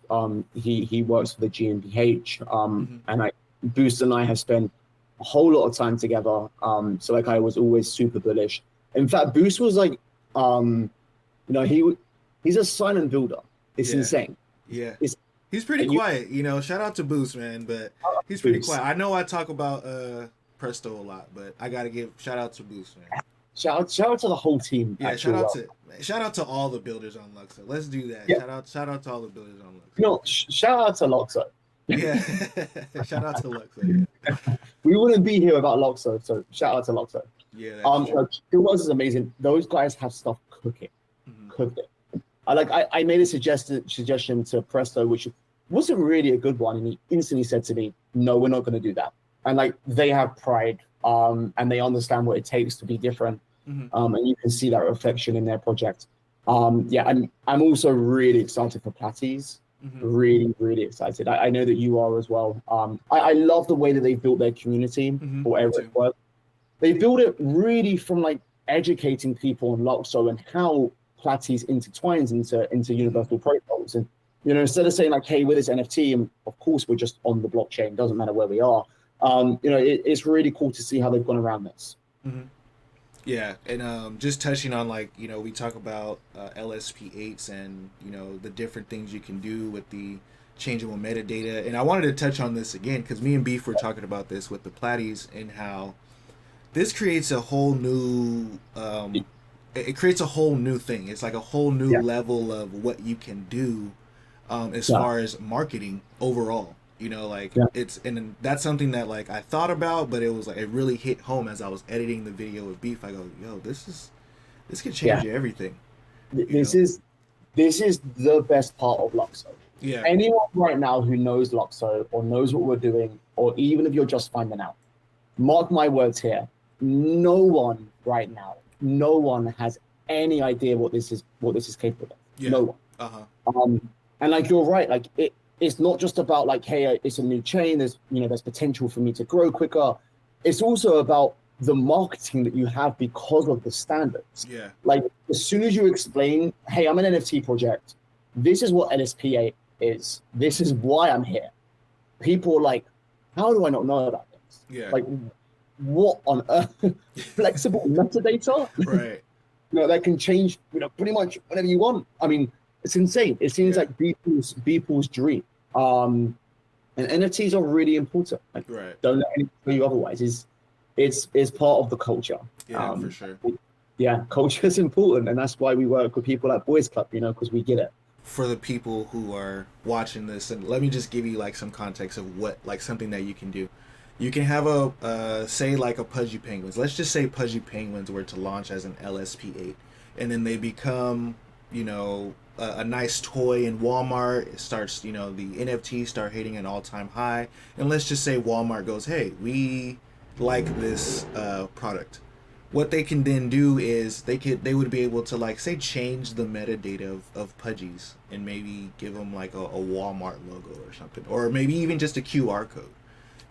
He works for the GmbH. And Boost and I have spent a whole lot of time together. So like I was always super bullish. In fact, Boost was like, he's a silent builder. It's insane. Yeah. He's pretty quiet, shout out to Boost, man, but he's pretty quiet. I know I talk about Presto a lot, but I gotta give shout out to Boost, man. Shout out to the whole team. Yeah, shout out to all the builders on Luxo. Let's do that. Yeah. Shout out to all the builders on Luxo. Shout out to Luxo. Yeah. Shout out to Luxo. Yeah. We wouldn't be here without Luxo, so shout out to Luxo. Yeah. Chill Wells is amazing. Those guys have stuff cooking. I made a suggestion to Presto, which wasn't really a good one, and he instantly said to me, "No, we're not going to do that." And like they have pride, and they understand what it takes to be different, and you can see that reflection in their project. I'm also really excited for Platties. Really, really excited. I know that you are as well. I love the way that they built their community for whatever it was. They built it really from like educating people on Luxo and how Platties intertwines into universal protocols. And instead of saying like, hey, we're this NFT, and of course we're just on the blockchain, doesn't matter where we are. It's really cool to see how they've gone around this. Yeah, and just touching on like, we talk about LSP8s and, the different things you can do with the changeable metadata. And I wanted to touch on this again because me and Beef were talking about this with the Platties and how this creates a whole new, it creates a whole new thing. It's like a whole new level of what you can do as far as marketing overall. It's, and that's something that like I thought about, but it was like it really hit home as I was editing the video with Beef. I go, yo, this could change everything. This is the best part of Luxo. Yeah. Anyone right now who knows Luxo or knows what we're doing, or even if you're just finding out, mark my words here, no one right now, no one has any idea what this is capable of. Yeah. No one. And like you're right, like it's not just about like, hey, it's a new chain, there's potential for me to grow quicker. It's also about the marketing that you have because of the standards. Yeah. Like as soon as you explain, hey, I'm an NFT project, this is what LSP8 is, this is why I'm here. People are like, how do I not know about this? Yeah. Like what on earth? Flexible metadata? Right. That can change, pretty much whatever you want. I mean, it's insane. It seems like Beeple's dream. And NFTs are really important. Like, Right. don't let anyone tell you otherwise. It's part of the culture. Yeah, for sure. Yeah, culture is important, and that's why we work with people like Boys Club, because we get it. For the people who are watching this, and let me just give you like some context of what like something that you can do. You can have a say like a Pudgy Penguins. Let's just say Pudgy Penguins were to launch as an LSP8, and then they become a nice toy in Walmart. It starts the NFTs start hitting an all time high, and let's just say Walmart goes, hey, we like this product. What they can then do is they would be able to like say change the metadata of Pudgies and maybe give them like a Walmart logo or something, or maybe even just a QR code.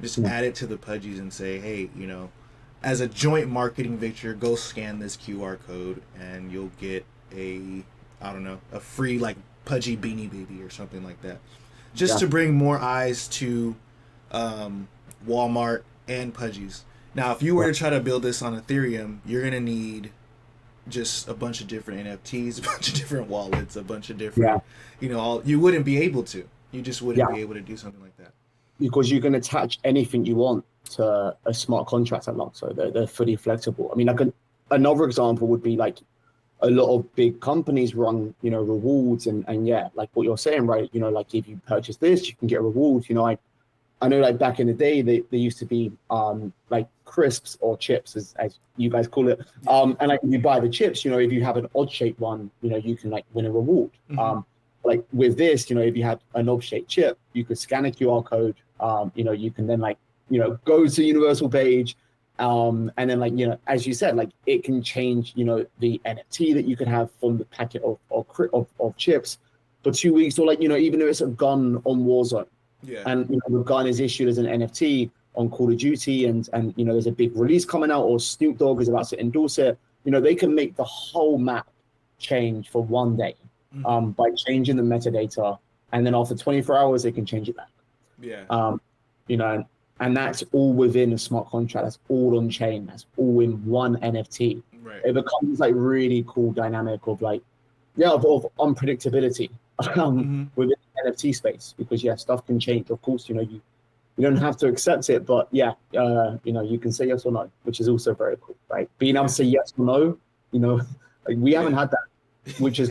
Just Yeah. add it to the Pudgies and say, hey, as a joint marketing victor, go scan this QR code and you'll get I don't know, a free like Pudgy Beanie Baby or something like that. Just Yeah. to bring more eyes to Walmart and Pudgies. Now, if you were to try to build this on Ethereum, you're gonna need just a bunch of different NFTs, a bunch of different wallets, a bunch of Yeah. different, all you wouldn't be able to. You just wouldn't Yeah. be able to do something like that. Because you can attach anything you want to a smart contract at Lukso. They're fully flexible. I mean, like another example would be like a lot of big companies run, rewards and yeah, like what you're saying, right? Like if you purchase this, you can get a reward. I know like back in the day, they used to be like crisps or chips as you guys call it. And like if you buy the chips, if you have an odd shaped one, you can like win a reward. Mm-hmm. Like with this, if you had an odd shaped chip, you could scan a QR code. You can then like, go to universal page. And then like, as you said, like it can change, the NFT that you could have from the packet of chips for 2 weeks, or like, even if it's a gun on Warzone. Yeah. And the gun is issued as an NFT on Call of Duty, and there's a big release coming out, or Snoop Dogg is about to endorse it. They can make the whole map change for one day, by changing the metadata, and then after 24 hours they can change it back. Yeah. You know, and that's all within a smart contract. That's all on chain. That's all in one NFT. Right. It becomes like really cool dynamic of like, of unpredictability within the NFT space, because yeah, stuff can change. Of course, you don't have to accept it, but yeah, you can say yes or no, which is also very cool, right? Being able to say yes or no, like we haven't had that, which is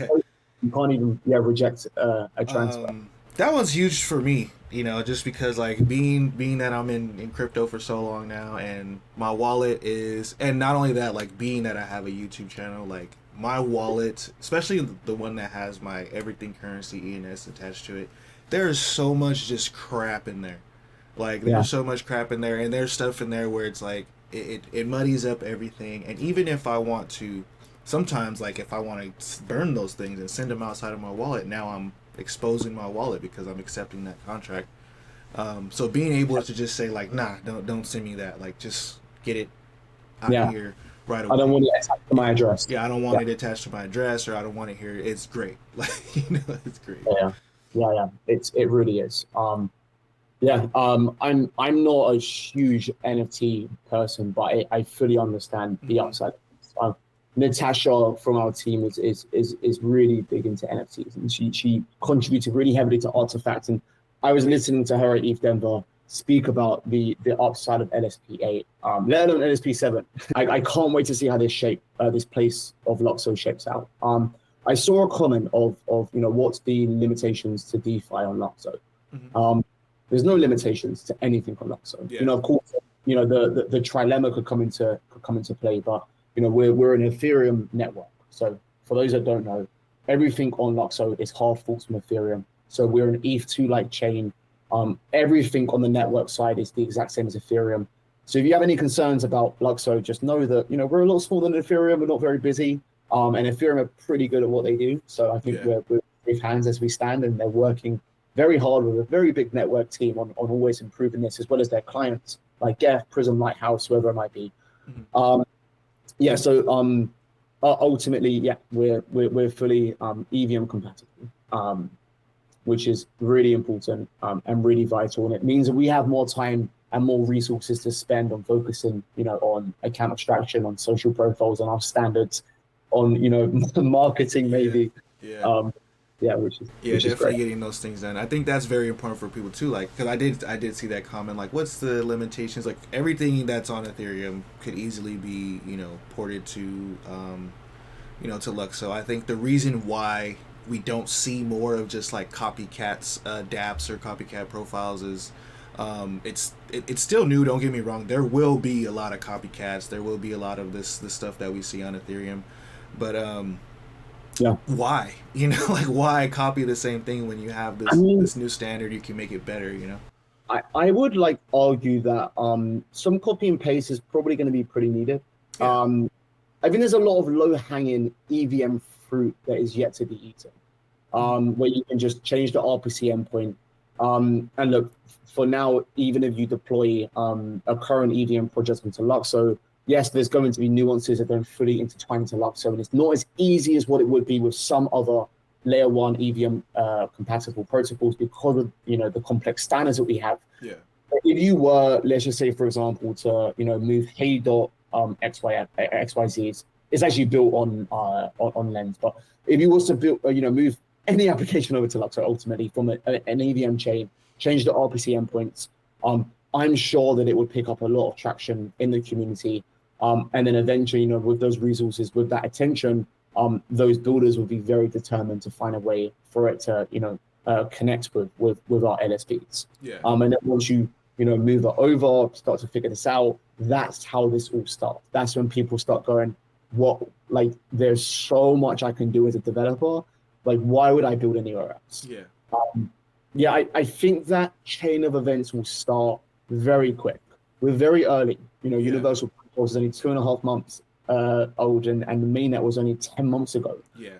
you can't even reject a transfer. That one's huge for me, just because like being that I'm in crypto for so long now, and my wallet is, and not only that, like being that I have a YouTube channel, like my wallet, especially the one that has my Everything Currency ENS attached to it, there is so much just crap in there. Like there's so much crap in there, and there's stuff in there where it's like it muddies up everything. And even if I want to, sometimes like if I want to burn those things and send them outside of my wallet, now I'm exposing my wallet because I'm accepting that contract. So being able to just say like, nah, don't send me that. Like just get it out of here right away. I don't want it attached to my address. Yeah, I don't want it attached to my address, or I don't want it here. It's great. Like it's great. Yeah. It really is. I'm not a huge NFT person, but I fully understand the upside. Natasha from our team is really big into NFTs, and she contributed really heavily to Artifact. And I was listening to her at ETH Denver speak about the upside of LSP8, let alone LSP7. I can't wait to see how this place of Lukso shapes out. I saw a comment of what's the limitations to DeFi on Lukso. There's no limitations to anything on Lukso. Yeah. Of course, the trilemma could come into play, but we're an Ethereum network. So for those that don't know, everything on Lukso is half thoughts from Ethereum. So we're an ETH2 like chain. Everything on the network side is the exact same as Ethereum. So if you have any concerns about Lukso, just know that we're a lot smaller than Ethereum. We're not very busy, and Ethereum are pretty good at what they do. So I think we're safe hands as we stand, and they're working very hard with a very big network team on always improving this, as well as their clients like Geth, Prism, Lighthouse, whoever it might be. So ultimately, we're fully EVM compatible, which is really important and really vital, and it means that we have more time and more resources to spend on focusing, on account abstraction, on social profiles, on our standards, on marketing maybe. Yeah, Yeah, which is great. definitely getting those things done. I think that's very important for people too. Like, because I did see that comment. Like, what's the limitations? Like, everything that's on Ethereum could easily be, ported to, to Lux. I think the reason why we don't see more of just like copycats, DApps or copycat profiles is, it's still new. Don't get me wrong. There will be a lot of copycats. There will be a lot of this stuff that we see on Ethereum, but Yeah. why? Like, why copy the same thing when you have I this mean, this new standard? You can make it better. I would like argue that some copy and paste is probably going to be pretty needed. Yeah. I think there's a lot of low-hanging EVM fruit that is yet to be eaten, Mhm. where you can just change the RPC endpoint. And look, for now, even if you deploy a current EVM project into Luxo, yes, there's going to be nuances that don't fully intertwine into Luxo, and it's not as easy as what it would be with some other layer one EVM compatible protocols because of the complex standards that we have. Yeah. If you were, let's just say, for example, to move Hey dot XYZ, it's actually built on Lens. But if you was to build, move any application over to Luxor ultimately from an EVM chain, change the RPC endpoints, I'm sure that it would pick up a lot of traction in the community. And then eventually, with those resources, with that attention, those builders would be very determined to find a way for it to, connect with our LSPs. Yeah. And then once you move it over, start to figure this out. That's how this all starts. That's when people start going, what, like, there's so much I can do as a developer. Like, why would I build anywhere else? Yeah. Um, yeah, I think that chain of events will start very quick. We're very early. Yeah. Universal Protocol is only 2.5 months old, and the mainnet was only 10 months ago. Yeah.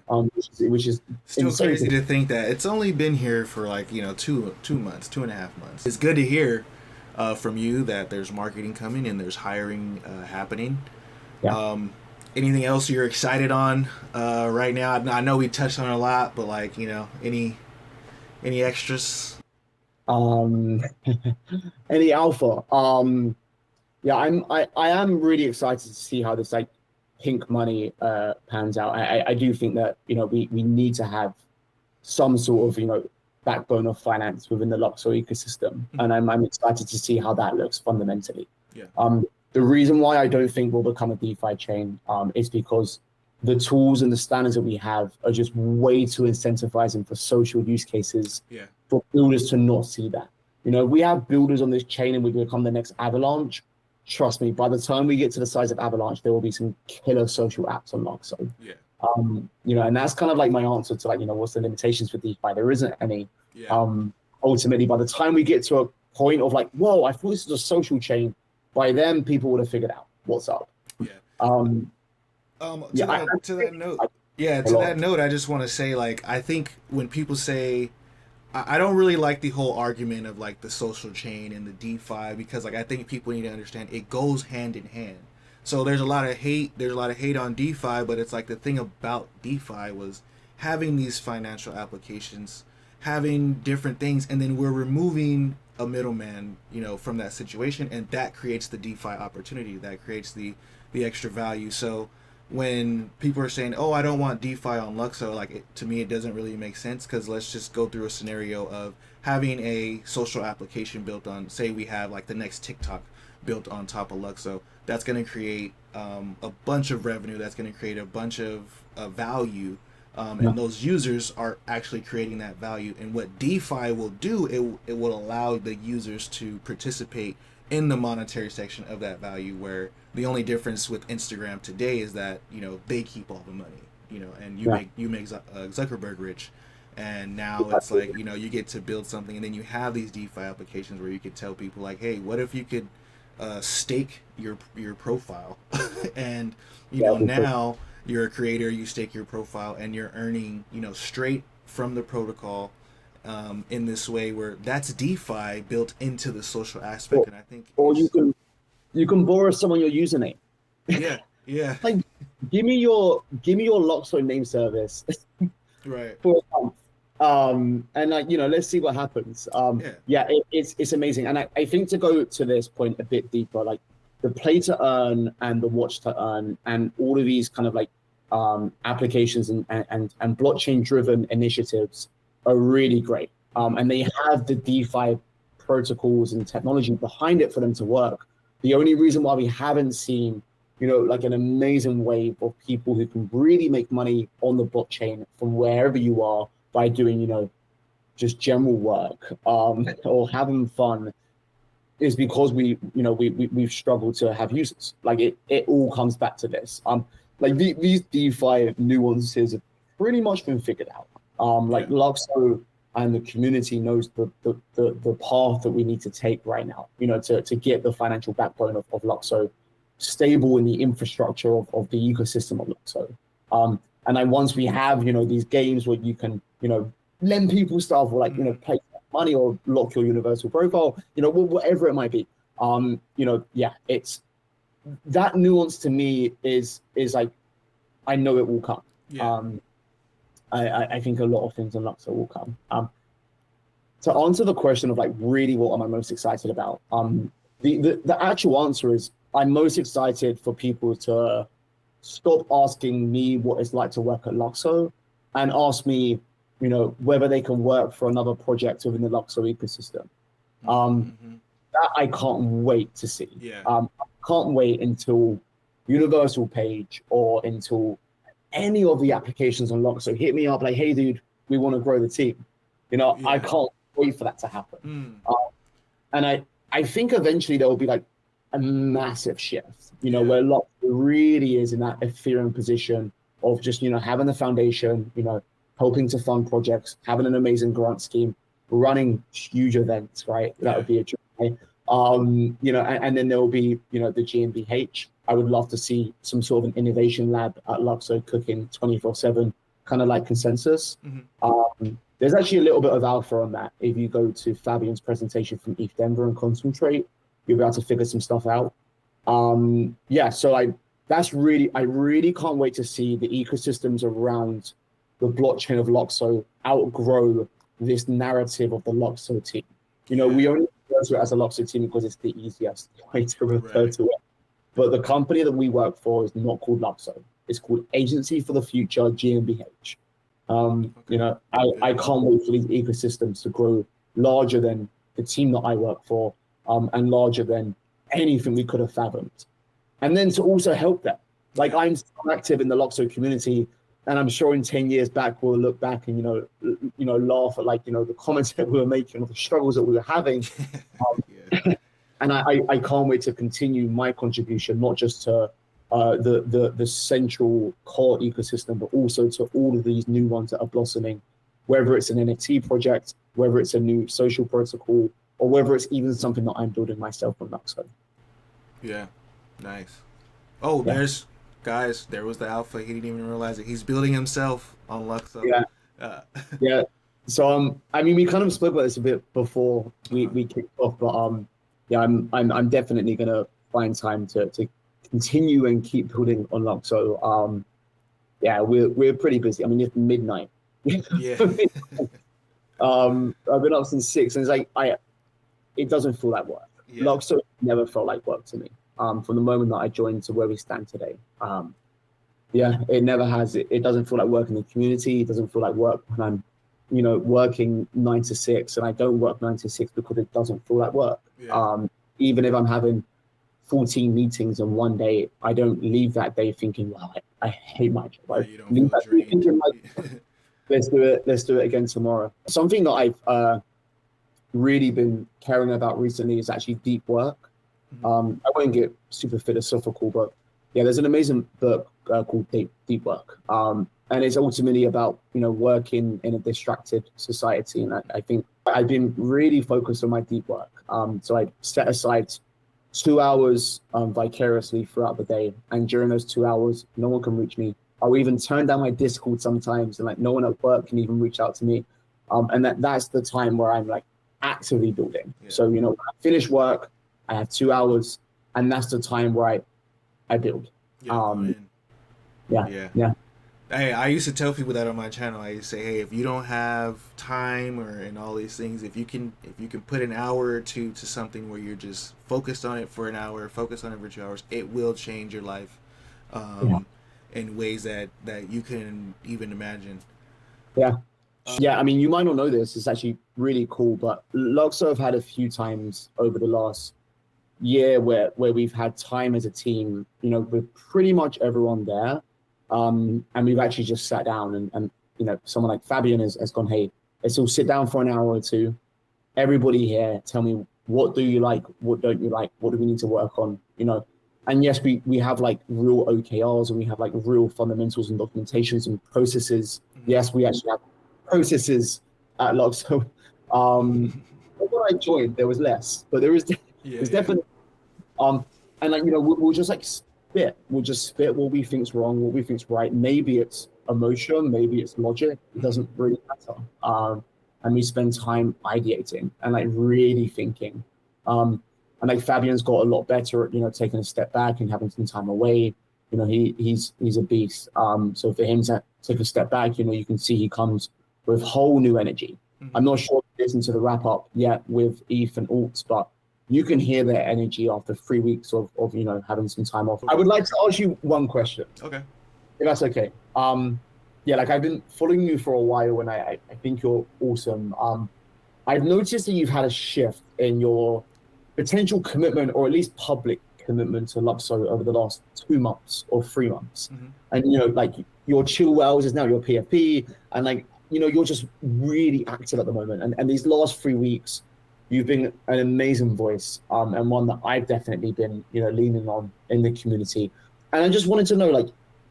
Which is Still insane. crazy to think that it's only been here for like 2 months, 2.5 months. It's good to hear from you that there's marketing coming and there's hiring happening. Yeah. Um, Anything else you're excited on right now? I know we touched on it a lot, but like any extras? Um, any alpha. Yeah, I am really excited to see how this like pink money pans out. I do think that we need to have some sort of backbone of finance within the Luxor ecosystem, Mhm. and I'm excited to see how that looks fundamentally. Yeah. The reason why I don't think we'll become a DeFi chain is because the tools and the standards that we have are just way too incentivizing for social use cases Yeah. for builders to not see that. We have builders on this chain and we become the next Avalanche. Trust me, by the time we get to the size of Avalanche, there will be some killer social apps on Luxo. Yeah. And that's kind of like my answer to like, what's the limitations for DeFi? There isn't any. Yeah. Ultimately, by the time we get to a point of like, whoa, I thought this was a social chain, by then people would have figured out what's up. Yeah. Um, To yeah, that note, I yeah, a to that lot. note, I just want to say, like, I think when people say, I don't really like the whole argument of like the social chain and the DeFi, because like I think people need to understand it goes hand in hand. So there's a lot of hate. There's a lot of hate on DeFi, but it's like the thing about DeFi was having these financial applications, having different things, and then we're removing a middleman, from that situation, and that creates the DeFi opportunity. That creates the extra value. So when people are saying, "Oh, I don't want DeFi on Luxo," like to me, it doesn't really make sense, because let's just go through a scenario of having a social application built on, say, we have like the next TikTok built on top of Luxo. That's going to create a bunch of revenue. That's going to create a bunch of value. Yeah, And those users are actually creating that value. And what DeFi will do, it will allow the users to participate in the monetary section of that value, where the only difference with Instagram today is that they keep all the money, and you yeah, make Zuckerberg rich, and now it's like you get to build something, and then you have these DeFi applications where you could tell people like, hey, what if you could stake your profile, and yeah, now you're a creator, you stake your profile, and you're earning straight from the protocol, in this way, where that's DeFi built into the social aspect, or, and I think or it's you can borrow someone your username. yeah, yeah, Like, give me your Luxo name service right, for a month. And like, let's see what happens. yeah, Yeah, it's amazing. And I think to go to this point a bit deeper, like the play to earn and the watch to earn and all of these kind of like applications and blockchain driven initiatives are really great. And they have the DeFi protocols and technology behind it for them to work. The only reason why we haven't seen, like an amazing wave of people who can really make money on the blockchain from wherever you are by doing, just general work, or having fun, is because we've struggled to have users. Like it all comes back to this. Like these DeFi nuances have pretty much been figured out. Like Luxo and the community knows the path that we need to take right now, to get the financial backbone of Luxo stable in the infrastructure of the ecosystem of Luxo. And then once we have, these games where you can, lend people stuff, or like, pay money or lock your universal profile, whatever it might be. It's that nuance to me is like, I know it will come. Yeah. I think a lot of things in Luxo will come. To answer the question of like really what am I most excited about, the actual answer is I'm most excited for people to stop asking me what it's like to work at Luxo and ask me, whether they can work for another project within the Luxo ecosystem. That I can't wait to see. Yeah. I can't wait until Universal Page or until any of the applications on Luxo hit me up like, hey, dude, we want to grow the team. I can't wait for that to happen. And I think eventually there will be like a massive shift, where Luxo really is in that Ethereum position of just, having the foundation, helping to fund projects, having an amazing grant scheme, running huge events, right? That would be a joy. And then there will be, the GmbH. I would love to see some sort of an innovation lab at Luxo cooking 24/7, kind of like Consensus. There's actually a little bit of alpha on that. If you go to Fabian's presentation from ETH Denver and concentrate, you'll be able to figure some stuff out. So I really can't wait to see the ecosystems around the blockchain of Luxo outgrow this narrative of the Luxo team. We only refer to it as a Luxo team because it's the easiest way to refer to it. But the company that we work for is not called Luxo. It's called Agency for the Future, GmbH. I can't wait for these ecosystems to grow larger than the team that I work for, and larger than anything we could have fathomed. And then to also help them. Like I'm so active in the Luxo community, and I'm sure in 10 years back, we'll look back and, laugh at like, the comments that we were making, or the struggles that we were having. And I can't wait to continue my contribution, not just to the central core ecosystem, but also to all of these new ones that are blossoming, whether it's an NFT project, whether it's a new social protocol, or whether it's even something that I'm building myself on Luxo. Yeah, nice. Oh, there's guys. There was the alpha. He didn't even realize it. He's building himself on Luxo. Yeah. So we kind of spoke about this a bit before we kicked off, but I'm definitely gonna find time to continue and keep building on Luxo. We're pretty busy. It's midnight. Yeah. I've been up since 6, and it's like it doesn't feel like work. Yeah. Luxo never felt like work to me. From the moment that I joined to where we stand today. It never has. It doesn't feel like work in the community. It doesn't feel like work when I'm, working 9 to 6, and I don't work 9 to 6 because it doesn't feel like work. Even if I'm having 14 meetings in one day, I don't leave that day thinking, wow, I hate my job. I leave that day thinking, like, let's do it again tomorrow. Something that I've really been caring about recently is actually deep work. I won't get super philosophical, but there's an amazing book called Deep Work. And it's ultimately about, working in a distracted society. And I think I've been really focused on my deep work. So I set aside 2 hours vicariously throughout the day. And during those 2 hours, no one can reach me. I'll even turn down my Discord sometimes, and like no one at work can even reach out to me. And that's the time where I'm like actively building. So, when I finish work, I have 2 hours, and that's the time where I build. Hey, I used to tell people that on my channel. I used to say, hey, if you don't have time and all these things, if you can put an hour or two to something where you're just focused on it for an hour, focused on it for 2 hours, it will change your life. in ways that you can even imagine. Yeah. Yeah, I mean, you might not know this. It's actually really cool, but Luxo have had a few times over the last year where we've had time as a team, with pretty much everyone there. And we've actually just sat down and someone like Fabian has gone, hey, let's all sit down for an hour or two. Everybody here, tell me, what do you like? What don't you like? What do we need to work on? And yes, we have like real OKRs and we have like real fundamentals and documentations and processes. Yes, we actually have processes at Luxo. When I joined, there was less, but Yeah, there's yeah. definitely and like we'll just like spit. We'll just spit what we think's wrong, what we think's right. Maybe it's emotion, maybe it's logic. It Hmm. doesn't really matter. And we spend time ideating and like really thinking. And like Fabian's got a lot better at taking a step back and having some time away. He's a beast. So for him to take a step back, you can see he comes with whole new energy. Hmm. I'm not sure if you listen to the wrap up yet with ETH and Alts, but you can hear their energy after 3 weeks of having some time off. I would like to ask you one question, Okay. if that's okay. Yeah, like I've been following you for a while, and I think you're awesome. I've noticed that you've had a shift in your potential commitment, or at least public commitment to Lupso over the last 2 months or 3 months. Hmm. And like your chill wells is now your PFP, and like you're just really active at the moment. And these last 3 weeks, you've been an amazing voice, and one that I've definitely been leaning on in the community. And I just wanted to know, like,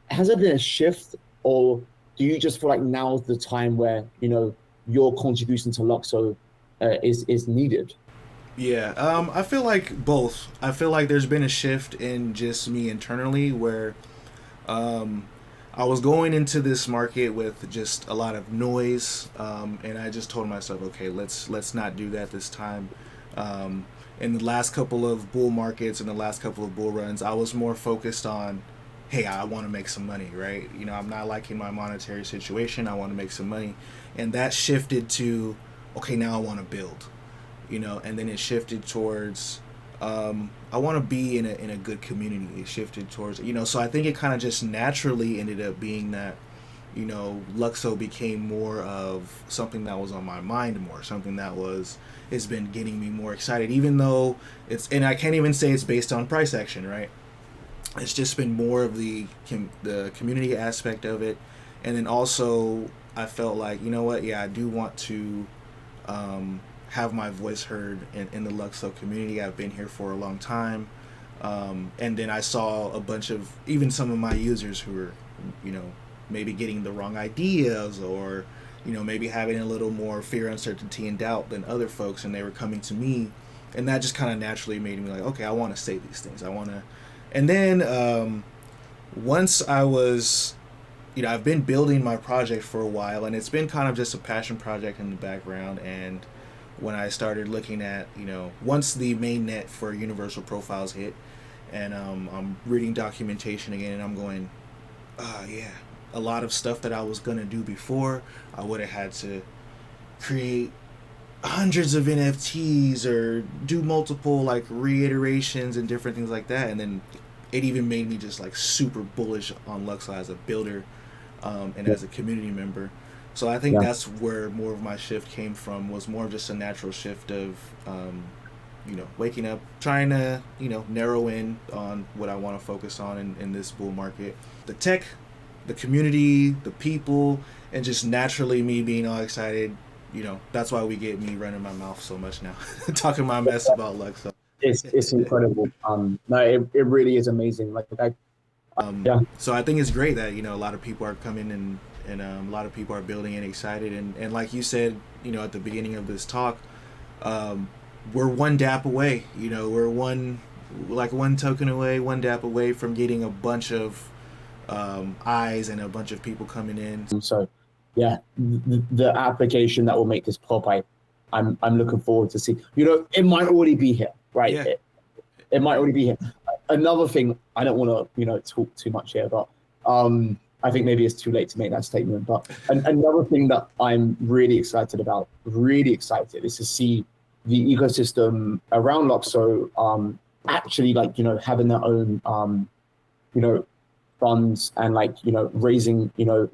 has there been a shift, or do you just feel like now's the time where your contribution to Luxo is needed? Yeah, I feel like both. I feel like there's been a shift in just me internally where um, I was going into this market with just a lot of noise, and I just told myself, okay, let's not do that this time. Um, in the last couple of bull markets and the last couple of bull runs, I was more focused on, hey, I want to make some money, right? I'm not liking my monetary situation. I want to make some money, and that shifted to, okay, now I want to build, and then it shifted towards I want to be in a good community. It shifted towards, so I think it kind of just naturally ended up being that, Luxo became more of something that was on my mind more, something that it's been getting me more excited, even though and I can't even say it's based on price action, right? It's just been more of the community aspect of it, and then also I felt like, what, yeah, I do want to have my voice heard in the Luxo community. I've been here for a long time. And then I saw a bunch of even some of my users who were, you know, maybe getting the wrong ideas or, maybe having a little more fear, uncertainty, and doubt than other folks. And they were coming to me. And that just kind of naturally made me like, okay, I want to say these things. I want to. And then once I was, I've been building my project for a while, and it's been kind of just a passion project in the background. And when I started looking at, once the main net for universal profiles hit, and I'm reading documentation again, and I'm going, yeah, a lot of stuff that I was gonna do before, I would have had to create hundreds of NFTs or do multiple like reiterations and different things like that, and then it even made me just like super bullish on Luxo as a builder, and Yeah, as a community member. So I think yeah, that's where more of my shift came from, was more just a natural shift of, waking up, trying to, narrow in on what I want to focus on in this bull market. The tech, the community, the people, and just naturally me being all excited. That's why we get me running my mouth so much now, talking my mess about Luxo. it's incredible. No, it really is amazing. Yeah, So I think it's great that a lot of people are coming and a lot of people are building and excited, and like you said, at the beginning of this talk, um, we're one dap away. We're one token away, one dap away from getting a bunch of eyes and a bunch of people coming in. so yeah, the application that will make this pop, I'm looking forward to see. It might already be here, right? Yeah. It might already be here. Another thing, I don't want to talk too much here, but I think maybe it's too late to make that statement. But another thing that I'm really excited about, really excited, is to see the ecosystem around Luxo actually, like, having their own you know funds and like, raising,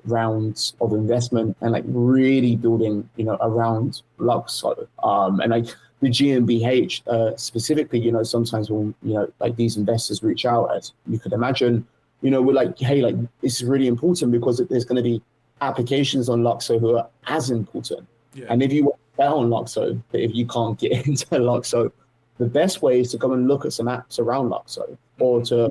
rounds of investment and like really building, around Luxo. And like the GmbH specifically, sometimes when, like these investors reach out, as you could imagine, we're like, hey, like this is really important because there's going to be applications on Luxo who are as important. Yeah. And if you want to bet on Luxo, but if you can't get into Luxo, the best way is to go and look at some apps around Luxo or to,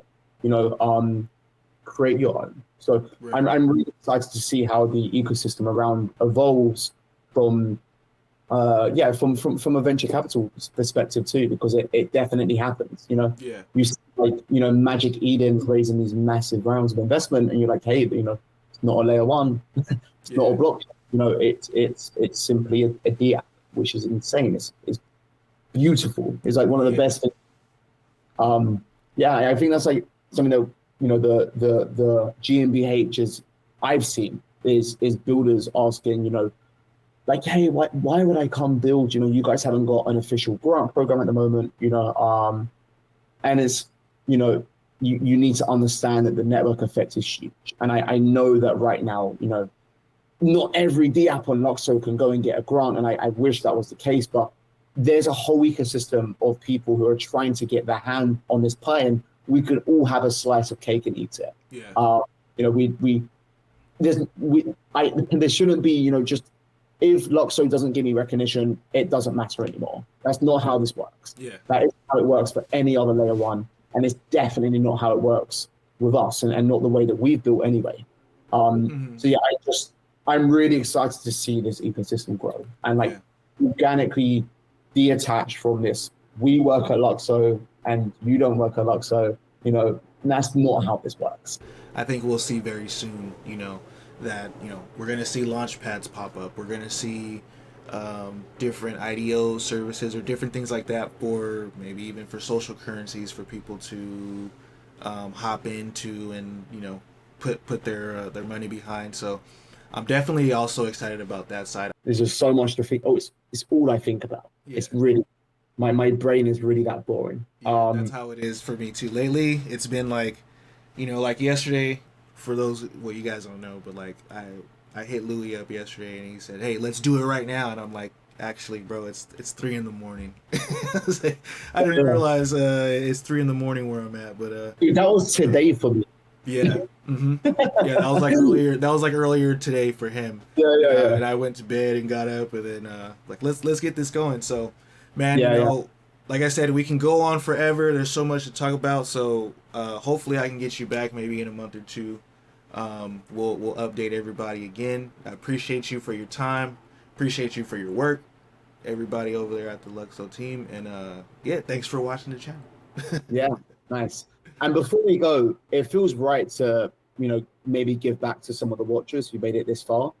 create your own. So I'm really excited to see how the ecosystem around evolves from from a venture capital perspective too, because it definitely happens. You see like, Magic Eden raising these massive rounds of investment and you're like, hey, it's not a layer one, it's not a blockchain, it's simply a DApp, which is insane. It's beautiful. It's like one of the best things. I think that's like something that the GmbH is I've seen is builders asking, like, hey, why would I come build? You guys haven't got an official grant program at the moment, and it's, you need to understand that the network effect is huge. And I know that right now, not every DApp on Luxo can go and get a grant, and I wish that was the case, but there's a whole ecosystem of people who are trying to get their hand on this pie, and we could all have a slice of cake and eat it. There shouldn't be, just if Luxo doesn't give me recognition, it doesn't matter anymore. That's not how this works. That is how it works for any other layer one, and it's definitely not how it works with us, and not the way that we've built anyway. So yeah, I'm really excited to see this ecosystem grow and like organically detach from this. We work at Luxo and you don't work at Luxo, and that's not how this works. I think we'll see very soon, that, we're going to see launch pads pop up. We're going to see different IDO services or different things like that, for maybe even for social currencies for people to hop into and, put their money behind. So I'm definitely also excited about that side. There's just so much to think. Oh, it's all I think about. It's really, my brain is really that boring. That's how it is for me too. Lately, it's been like, like yesterday, for those, well, you guys don't know, but like I hit Louis up yesterday and he said, hey, let's do it right now. And I'm like, actually, bro, it's 3 a.m. I didn't realize it's 3 a.m. where I'm at, but that was today for me. Yeah. Yeah, that was like earlier. That was like earlier today for him. Yeah. And I went to bed and got up, and then like let's get this going. So, man, like I said, we can go on forever. There's so much to talk about. So hopefully I can get you back maybe in a month or two. We'll update everybody again. I appreciate you for your time. Appreciate you for your work. Everybody over there at the Luxo team, and thanks for watching the channel. Yeah, nice. And before we go, it feels right to, maybe give back to some of the watchers who made it this far.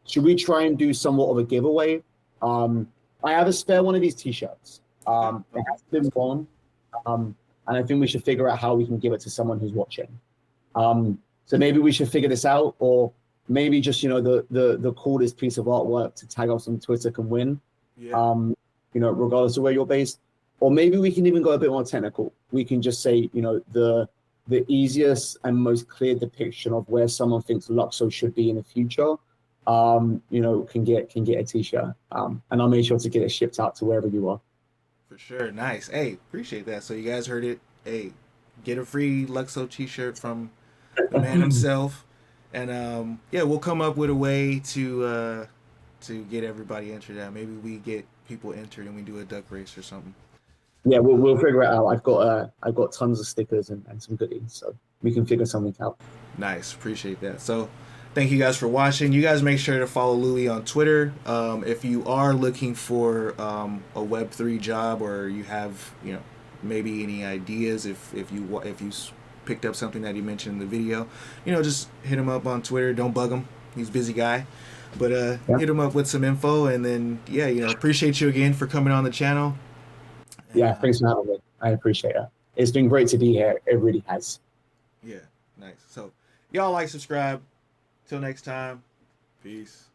Should we try and do somewhat of a giveaway? I have a spare one of these t-shirts. It has been worn, and I think we should figure out how we can give it to someone who's watching. So maybe we should figure this out, or maybe just, the coolest piece of artwork to tag us on Twitter can win, regardless of where you're based. Or maybe we can even go a bit more technical. We can just say, the easiest and most clear depiction of where someone thinks Luxo should be in the future, can get a t-shirt. And I'll make sure to get it shipped out to wherever you are. For sure. Nice. Hey, appreciate that. So you guys heard it. Hey, get a free Luxo t-shirt from the man himself. And we'll come up with a way to get everybody entered out. Maybe we get people entered and we do a duck race or something. Yeah, we'll figure it out. I've got tons of stickers and some goodies, so we can figure something out. Nice, appreciate that. So, thank you guys for watching. You guys make sure to follow Louis on Twitter. If you are looking for a Web3 job, or you have maybe any ideas, if you picked up something that he mentioned in the video, just hit him up on Twitter. Don't bug him; he's a busy guy. But hit him up with some info, and then appreciate you again for coming on the channel. Yeah, thanks for having me. I appreciate it. It's been great to be here. It really has. Yeah, nice. So, y'all like, subscribe. Till next time, peace.